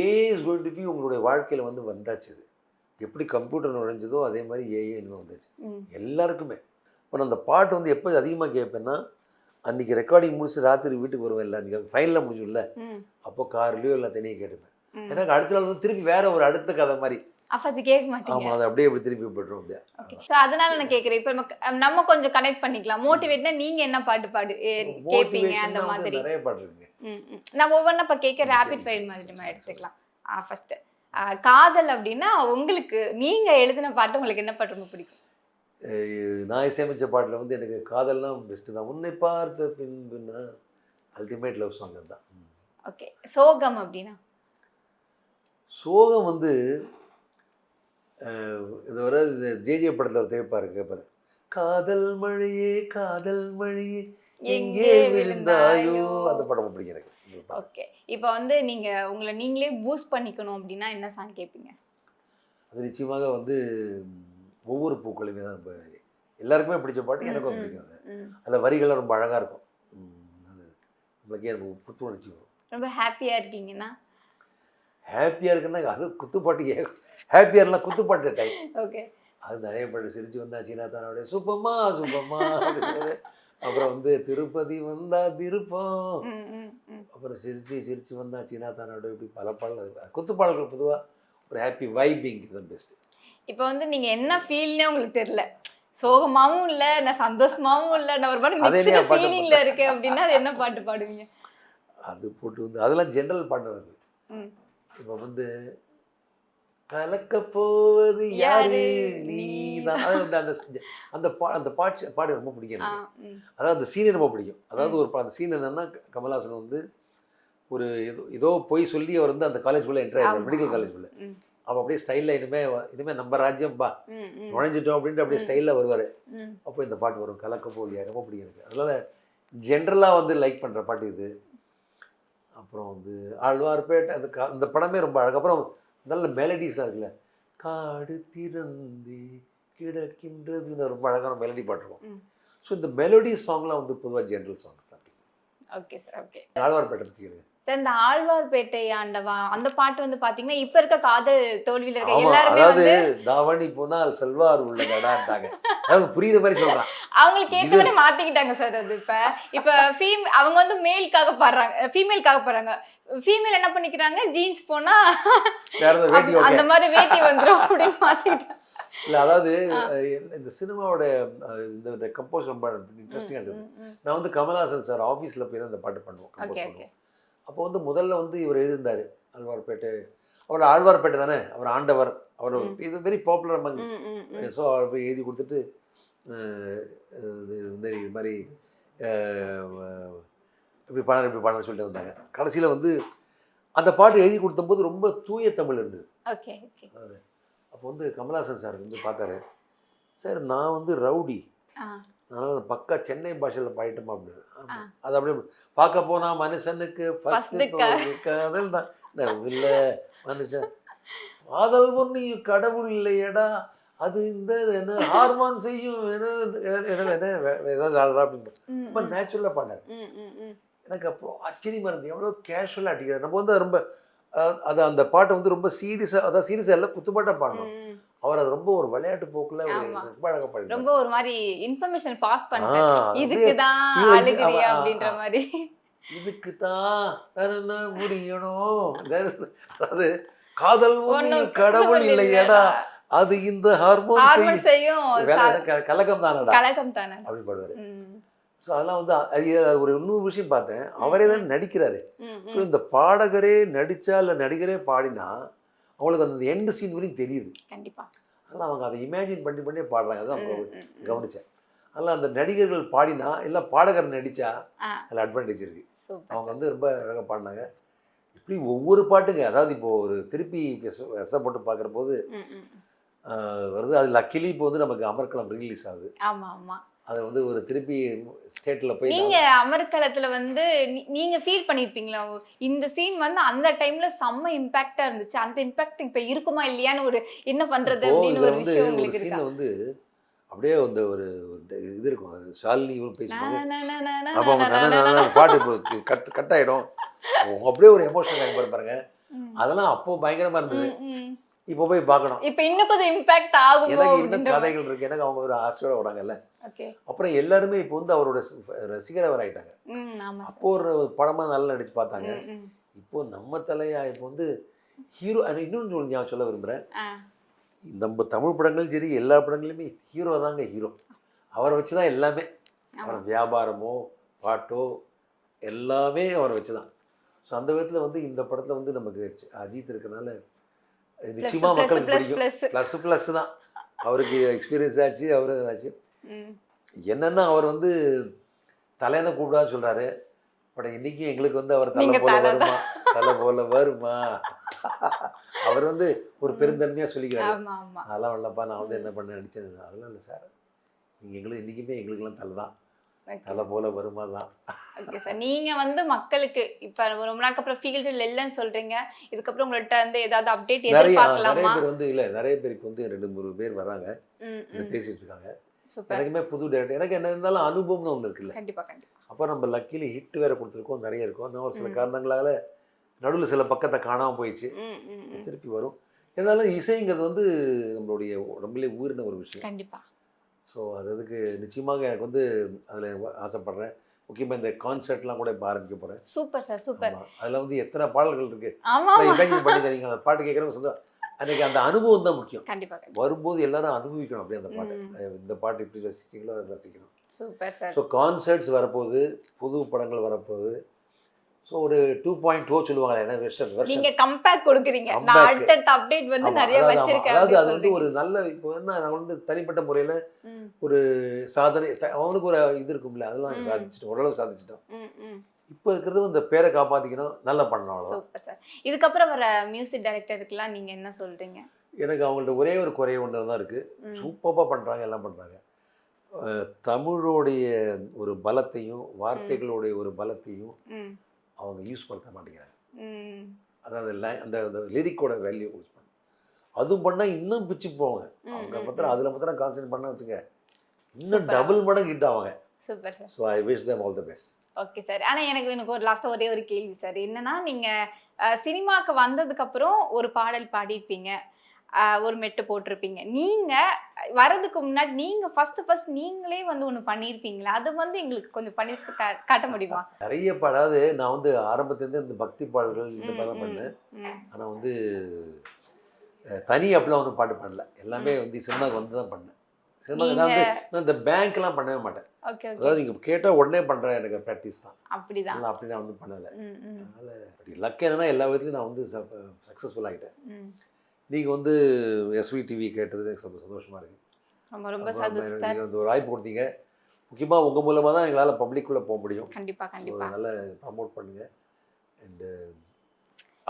AI is going to be உங்களுடைய வாழ்க்கையில் வந்து வந்தாச்சு. இது எப்படி கம்ப்யூட்டர் நுழைஞ்சதோ அதே மாதிரி ஏஐ இன்னும் வந்தாச்சு ம். எல்லாருக்குமே. இப்போ நான் அந்த பாட்டு வந்து எப்போ அதிகமாக கேட்பேன்னா, அன்றைக்கி ரெக்கார்டிங் முடிச்சு ராத்திரி வீட்டுக்கு வருவேன், இல்லை அன்றைக்கி ஃபைனலில் முடிஞ்சும்ல, ம், அப்போ கார்லேயோ இல்லை தனியாக கேட்டுப்பேன். ம். எனக்கு அடுத்த நாள் வந்து திருப்பி வேற ஒரு அடுத்த கதை மாதிரி. அப்ப அது கேட்க மாட்டீங்க. ஆமாம், அதை அப்படியே அப்படி திருப்பி போட்டுரும் அப்படியே. ஓகே. சோ அதனால நான் கேக்குறேன். இப்ப நம்ம கொஞ்சம் கனெக்ட் பண்ணிக்கலாம். மோட்டிவேட்னா நீங்க என்ன பாட்டு கேப்பீங்க அந்த Motivation மாதிரி? வந்து நிறைய பாட்டு இருக்குங்க. ம், ம். நான் ஒவ்வொன்றா இப்ப கேட்க ரேபிட் ஃபயர் மாதிரி நம்ம எடுத்துக்கலாம். ஃபர்ஸ்ட் காதல் அப்படின்னா உங்களுக்கு நீங்க எழுதின பாட்டு உங்களுக்கு என்ன பாட்டு ரொம்ப பிடிக்கும்? நான் இசையமைச்ச பாட்டில் வந்து எனக்கு காதல்லாம் பெஸ்ட்டு தான். உன்னை பார்த்த பின்புன்னா அல்டிமேட் லவ் சாங் தான். ஓகே. சோகம் அப்படின்னா? சோகம் வந்து இது வர இந்த ஜேஜே படத்தில் தேய்ப்பாரு கேட்பாரு, காதல் மழையே எங்கே விழுந்தாயோ, அந்த படம் ரொம்ப பிடிக்கும் எனக்கு. ஓகே. இப்போ வந்து நீங்க உங்களை நீங்களே பூஸ்ட் பண்ணிக்கணும் அப்படின்னா என்ன சாங் கேட்பீங்க? அது நிச்சயமாக வந்து ஒவ்வொரு பூக்களுமே தான் ரொம்ப எல்லாருக்குமே பிடிச்ச பாட்டு, எனக்கும் அது பிடிக்கும். அது அதில் வரிகள்லாம் ரொம்ப அழகாக இருக்கும். அது நம்மளுக்கே எனக்கு புத்துணர்ச்சி வரும். ரொம்ப ஹாப்பியா இருக்கீங்கன்னா? ஹாப்பியாக இருக்குன்னா அது குத்துப்பாட்டு, ஹாப்பியாரெலாம் குத்துப்பாட்டு டைம். ஓகே. அது நிறைய பாட்டு, சிரிச்சு வந்தா சீனா தானோடைய சுப்பம்மா சுப்பம்மா அப்படிங்கிறது. அப்புறம் வந்து திருப்பதி வந்தா திருப்பம், அப்புறம் சிரிச்சு வந்தா சீனா தானோட, இப்படி பல பாடல். குத்துப்பாடல்கள் பொதுவாக ஒரு ஹாப்பி வைபிங் தான் பெஸ்ட்டு. இப்போ வந்து நீங்க என்ன ஃபீல்னே உங்களுக்கு தெரியல, சோகமாவும் இல்ல, நான் சந்தோஷமாவும் இல்ல, நான் ஒரு மாதிரி அதே மிக்ஸ்டு ஃபீலிங்ல இருக்கேன் அப்படின்னா அது என்ன பாட்டு பாடுவீங்க? அது போட்டு வந்து அதெல்லாம் ஜென்ரல் பாட்டு அது. ம். இப்போ வந்து கலக்கப் போவது யாரு நீதான். அது வந்து அந்த பாட்டு ரொம்ப பிடிக்கும் ஆ, எனக்கு. ம். அதாவது அந்த சீனே ரொம்ப பிடிக்கும். அதாவது அந்த சீன் என்னன்னா, கமல்ஹாசன் வந்து ஒரு ஏதோ போய் சொல்லி அவர் வந்து அந்த காலேஜ்குள்ளே என்ட்ரு ஆயிடுவார், ஆமா, மெடிக்கல் ஆமா. காலேஜ்குள்ளே. ம். அப்போ அப்படியே ஸ்டைலில் இனிமே நம்ம ராஜ்யம் பா ம், ம். நுழைஞ்சிட்டோம் அப்படின்ட்டு அப்படியே ஸ்டைலில் வருவார். ம். அப்போ இந்த பாட்டு வரும், கலக்க போலியா, ரொம்ப பிடிக்கும் எனக்கு. அதனால ஜென்ரலாக வந்து லைக் பண்ணுற பாட்டு இது. அப்புறம் வந்து ஆழ்வார்பேட்டை அந்த படமே ரொம்ப அழகு. அப்புறம் நல்ல மெலடிஸாக இருக்குல்ல, காடு திறந்து கிடக்கின்றதுன்னு ரொம்ப அழகான மெலடி பாட்டுருக்கும். ம். ஸோ இந்த மெலடி சாங்லாம் வந்து பொதுவாக ஜென்ரல் சாங்ஸ் தான். Okay sir, okay. ஆழ்வார்பேட்டை பற்றி சார் இந்த ஆழ்வார்பேட்டை ஆண்டவா அந்த பாட்டு வந்து பாத்தீங்கன்னா இப்ப இருக்க காதல் தோல்வியில இருக்க ஆமா, எல்லாருமே அதாவது வந்து தாவணி போனால் செல்வார் உள்ளதாடான்ட்டாங்க. அதாவது புரியுற மாதிரி சொல்றான். அவங்களுக்கு ஏத்த மாதிரி மாத்திக்கிட்டாங்க சார். அது இப்ப அவங்க வந்து மேலுக்காக பாடுறாங்க, ஃபீமேலுக்காக பாடுறாங்க. ஃபீமேல் என்ன பண்ணிக்கிறாங்க, ஜீன்ஸ் போனா வேட்டி அந்த மாதிரி வேட்டி வந்துரும் அப்படின்னு மாத்திக்கிட்டாங்க. இல்ல அதாவது இந்த சினிமாவோட இந்த கம்போஸ் ரொம்ப இன்ட்ரெஸ்டிங்காக இருக்குது. நான் வந்து கமல்ஹாசன் சார் ஆஃபீஸில் போய் தான் இந்த பாட்டு பண்ணுவோம், கம்போஸ் பண்ணுவோம். அப்போ வந்து முதல்ல வந்து இவர் எழுதியிருந்தார் ஆழ்வார்பேட்டை. அவர் ஆழ்வார்பேட்டை தானே, அவர் ஆண்டவர், அவர் இது வெரி பாப்புலர் அமங். ஸோ அவர் போய் எழுதி கொடுத்துட்டு இது மாதிரி இப்படி பாடன்னு சொல்லிட்டு வந்தாங்க. கடைசியில் வந்து அந்த பாட்டு எழுதி கொடுத்தபோது ரொம்ப தூய தமிழ் இருந்தது. Okay, okay. அப்போ வந்து கமல்ஹாசன் சார் வந்து பார்த்தாரு, சார் நான் வந்து ரவுடி, அதனால் பக்கா சென்னை பாஷையில் பாடிட்டோமா அப்படின்னு. அது அப்படியே பார்க்க போனால் மனுஷனுக்கு ஃபஸ்ட்டு காதல் தான் இல்லை மனுஷன் காதல் ஒன்று கடவுள் இல்லையடா, அது இந்த என்ன ஹார்மோன் செய்யும் ஏதாவது ஆடுறா அப்படின்னு ரொம்ப நேச்சுரலாக பாடாரு. எனக்கு அப்போ ஆச்சரியமாக இருந்தது, எவ்வளோ கேஷுவலாக அடிக்கிறார். நம்ம வந்து ரொம்ப அந்த பாட்டை வந்து ரொம்ப சீரியஸாக, அதாவது சீரியஸாக எல்லாம் குத்துப்பாட்டாக பாடணும். அவர் அது ரொம்ப ஒரு விளையாட்டு போக்குல ரொம்ப அழகா பாடி, ரொம்ப ஒரு மாதிரி இன்ஃபர்மேஷன் பாஸ் பண்ணிட்டாரு. இதுக்கு தான் அழுகிறியா அப்படின்ற மாதிரி. இதுக்கு தான் முடியணும், அதாவது காதல் ஒண்ணு கடவுள் இல்லையடா, அது இந்த ஹார்மோன் செய்யும் கலகம் தானடா, கலகம் தானே அப்படி பாடுவாரு. ஸோ அதெல்லாம் வந்து ஒரு இன்னொரு விஷயம் பார்த்தேன், அவரே தான் நடிக்கிறாரு. ஸோ இந்த பாடகரே நடிச்சா இல்லை நடிகரே பாடினா அவங்களுக்கு அந்த எண்டு சீன் வரையும் தெரியுது. கண்டிப்பா. அதனால் அவங்க அதை இமேஜின் பண்ணி பாடுறாங்க. அதான் கவனித்தேன். அதனால் அந்த நடிகர்கள் பாடினா இல்லை பாடகர் நடித்தா அதில் அட்வான்டேஜ் இருக்குது. அவங்க வந்து ரொம்ப அழகாக பாடினாங்க. இப்படி ஒவ்வொரு பாட்டுங்க, அதாவது இப்போது ஒரு திருப்பி போட்டு பார்க்குற போது வருது. அது லக்கிலி இப்போ வந்து நமக்கு அமர்க்களம் ரிலீஸ் ஆகுது. ஆமாம், ஆமாம். அது வந்து ஒரு திருப்பி ஸ்டேட்டில் போய் நீங்க அமர்க்களத்தில் வந்து நீங்க ஃபீல் பண்ணியிருப்பீங்களா, இந்த சீன் வந்து அந்த டைம்ல செம்ம இம்பாக்டா இருந்துச்சு, அந்த இம்பாக்ட் இப்போ இருக்குமா இல்லையான்னு ஒரு என்ன பண்றது அப்படின்னு ஒரு விஷயம் உங்களுக்கு இருக்கா? சீன்ல வந்து அப்படியே வந்து ஒரு இது இருக்கும், ஷாலினி இவரும் பேசுவாங்க, பாட்டு கட் ஆகிடும், அப்படியே ஒரு எமோஷனல் பாருங்க. அதெல்லாம் அப்போ பயங்கரமா இருந்தது. இப்போ போய் பார்க்கணும், இப்போ இன்னும் கொஞ்சம் இம்பாக்ட் ஆகும். எனக்கு இன்னும் கதைகள் இருக்கு. எனக்கு அவங்க ஒரு ஆசையோட வராங்கல்ல. அப்புறம் எல்லாருமே இப்போ வந்து அவரோட ரசிகரவர் ஆயிட்டாங்க. அப்போ ஒரு படமா நல்லா நடிச்சு பார்த்தாங்க. இப்போ நம்ம தலையா இப்போ வந்து ஹீரோ. இன்னொன்று நான் சொல்ல விரும்புகிறேன், நம்ம தமிழ் படங்களும் சரி எல்லா படங்களுமே ஹீரோ தாங்க ஹீரோ. அவரை வச்சு தான் எல்லாமே, அவர் வியாபாரமோ பாட்டோ எல்லாமே அவரை வச்சு தான். ஸோ அந்த விதத்தில் வந்து இந்த படத்தில் வந்து நமக்கு அஜித் இருக்கிறனால நிச்சயமாக மக்களுக்கு பிடிக்கும். ப்ளஸ் தான், அவருக்கு எக்ஸ்பீரியன்ஸ் ஆச்சு, அவரு ஆச்சு. என்னன்னா அவர் வந்து தலைன்னு கூப்பிடாது சொல்கிறாரு, பட் இன்றைக்கி எங்களுக்கு வந்து அவர் தலை போல வருமா அவர் வந்து ஒரு பெருந்தன்மையாக சொல்லிக்கிறாரு. அதெல்லாம் வரலப்பா, நான் வந்து என்ன பண்ண நடித்தது அதெல்லாம் இல்லை சார், நீங்கள் எங்களுக்கு இன்றைக்குமே எங்களுக்கெல்லாம் தலை தான், தலை போல வருமா தான். ஓகே சார், நீங்கள் வந்து மக்களுக்கு இப்போ ரொம்ப நாளுக்கு அப்புறம் ஃபீல்டில் இல்லைன்னு சொல்கிறீங்க, இதுக்கப்புறம் உங்கள்கிட்ட வந்து ஏதாவது அப்டேட் எதிர்பார்க்கலாமா? நிறைய பேர் வந்து இல்லை, நிறைய பேருக்கு வந்து 2-3 பேர் வராங்க, பேசிட்டு இருக்காங்க. எனக்குமே புது டேரக்டர், எனக்கு என்ன இருந்தாலும் அனுபவம்னு ஒன்று இருக்குல்ல. கண்டிப்பாக கண்டிப்பாக. அப்போ நம்ம லக்கிலி ஹிட் வேறு கொடுத்துருக்கோம், நிறைய இருக்கும். அந்த ஒரு சில காரணங்களால் நடுவில் சில பக்கத்தை காணாமல் போயிடுச்சு, திருப்பி வரும். இருந்தாலும் இசைங்கிறது வந்து நம்மளுடைய உடம்புலேயே ஊறின ஒரு விஷயம். கண்டிப்பாக. ஸோ அதுக்கு நிச்சயமாக எனக்கு வந்து அதில் ஆசைப்படுறேன். முக்கியமாக இந்த கான்சர்ட்லாம் கூட இப்போ ஆரம்பிக்க போகிறேன். Super sir, super. அதில் வந்து எத்தனை பாடல்கள் இருக்குது, ஆமாம், இமேஜின் பண்ணி தரீங்க. அந்த பாட்டு கேட்குறவங்க சொந்த அன்றைக்கி அந்த அனுபவம் தான் முக்கியம். கண்டிப்பா வரும்போது எல்லாரும் அனுபவிக்கணும் அப்படியே அந்த பாட்டை. இந்த பாட்டு எப்படி ரசிச்சிங்களோ அதை ரசிக்கணும். Super sir. ஸோ கான்சர்ட்ஸ் வரப்போகுது, புது படங்கள் வரப்போகுது. ஸோ ஒரு 2.0 சொல்லுவாங்க. ஏன்னா வெர்ஷன் நீங்க கம்பேக் கொடுக்குறீங்க. நான் அடுத்த அப்டேட் வந்து நிறைய வச்சிருக்கேன். அதாவது அது வந்து ஒரு நல்ல இப்போ என்ன நான் வந்து தனிப்பட்ட முறையில் ஒரு சாதனை அவனுக்கு ஒரு இது இருக்கும்ல, அதெல்லாம் சாதிச்சிட்டோம், ஓரளவு சாதிச்சிட்டோம். இப்போ இருக்கிறது இந்த பேரை காப்பாற்றிக்கணும், நல்லா பண்ணணும். Super sir. இதுக்கப்புறம் வர மியூசிக் டைரக்டருக்குலாம் நீங்கள் என்ன சொல்கிறீங்க? எனக்கு அவங்கள்ட்ட ஒரே ஒரு குறை ஒன்று தான் இருக்குது. சூப்பராக பண்ணுறாங்க, எல்லாம் பண்ணுறாங்க. தமிழோடைய ஒரு பலத்தையும் வார்த்தைகளுடைய ஒரு பலத்தையும் அவங்க யூஸ் பண்ண மாட்டேங்கிறாங்க. அதாவது அந்த லிரிக்கோட வேல்யூ யூஸ் பண்ண அதுவும் பண்ணால் இன்னும் பிச்சு போவாங்க. அவங்க மாத்திரம் அதில் மாத்திரம் கான்சன்ட்ரேட் பண்ண வச்சுங்க, இன்னும் டபுள் மடங்கு ஹிட் ஆவாங்க. Super sir. So I wish them all the best. Okay sir. ஆனால் எனக்கு ஒரு லாஸ்ட்டாக ஒரே ஒரு கேள்வி சார். என்னன்னா, நீங்கள் சினிமாவுக்கு வந்ததுக்கப்புறம் ஒரு பாடல் பாடியிருப்பீங்க, ஒரு மெட்டு போட்டிருப்பீங்க. நீங்கள் வர்றதுக்கு முன்னாடி நீங்கள் ஃபர்ஸ்ட் நீங்களே வந்து ஒன்று பண்ணியிருப்பீங்களா? அது வந்து எங்களுக்கு கொஞ்சம் பண்ணி காட்ட முடியுமா? நிறைய அதாவது நான் வந்து ஆரம்பத்துலேருந்து இந்த பக்தி பாடல்கள் இந்த மாதிரி தான் பண்ணேன். ஆனால் வந்து தனி அப்படிலாம் ஒன்றும் பாட்டு பண்ணல. எல்லாமே வந்து சினிமாவுக்கு வந்து தான் பண்ணேன். சினிமாவுக்கு நான் இந்த பேங்க்லாம் பண்ணவே மாட்டேன். அதாவது நீங்கள் கேட்டால் உடனே பண்ணுறேன், எனக்கு ப்ராக்டிஸ் தான். அப்படிதான் அப்படி நான் வந்து பண்ணலை. அதனால் லக் என்னன்னா எல்லா விதத்துலையும் நான் வந்து சக்ஸஸ்ஃபுல் ஆகிட்டேன். நீங்கள் வந்து எஸ்வி டிவி கேட்டது எனக்கு ரொம்ப சந்தோஷமாக இருக்குது. ரொம்ப சந்தோஷம். நீங்கள் வந்து ஒரு வாய்ப்பு கொடுத்தீங்க. முக்கியமாக உங்கள் மூலமாக தான் எங்களால் பப்ளிக்குள்ளே போக முடியும். கண்டிப்பாக நல்லா ப்ரமோட் பண்ணுங்கள். அண்டு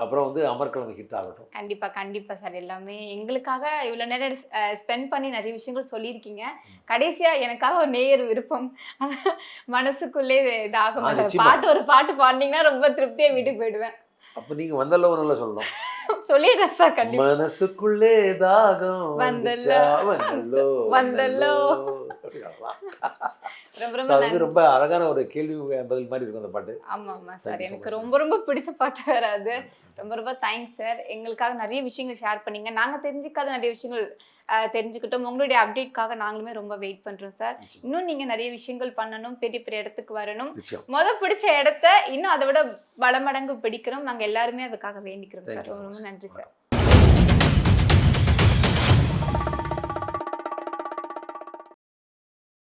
அப்புறம் வந்து அமர்கலம் ஹிட் ஆகட்டும். கண்டிப்பாக சார். எல்லாமே எங்களுக்காக இவ்வளோ நேரம் ஸ்பெண்ட் பண்ணி நிறைய விஷயங்கள் சொல்லியிருக்கீங்க. கடைசியாக எனக்காக ஒரு நேயர் விருப்பம் மனசுக்குள்ளே இதாகும். ஒரு பாட்டு பாடினீங்கன்னா ரொம்ப திருப்தியாக வீட்டுக்கு போயிடுவேன். அப்போ நீங்கள் வந்தல்லோ நல்லா சொல்லணும். சொல்லிடுறேன் சார். கண்டிப்பா. மனசுக்குள்ளே தாகம் வந்தல்லோ. ரொம்ப அழகான ஒரு கேள்வி பதில் மாதிரி இருக்கும் அந்த பாட்டு. ஆமா சார். எனக்கு ரொம்ப பிடிச்ச பாட்டு வேற அது. ரொம்ப தேங்க்ஸ் சார். எங்களுக்காக நிறைய விஷயங்கள் ஷேர் பண்ணீங்க. நாங்க தெரிஞ்சுக்காத நிறைய விஷயங்கள் தெரிஞ்சுக்கிட்டோம். உங்களுடைய அப்டேட்காக நாங்களுமே ரொம்ப வெயிட் பண்றோம் சார். இன்னும் நீங்க நிறைய விஷயங்கள் பண்ணணும், பெரிய இடத்துக்கு வரணும். பிடிச்ச இடத்த இன்னும் அதை விட பல மடங்கு பிடிக்கிறோம். நாங்க எல்லாருமே அதுக்காக வேண்டிக்கிறோம் சார். ரொம்ப நன்றி சார்.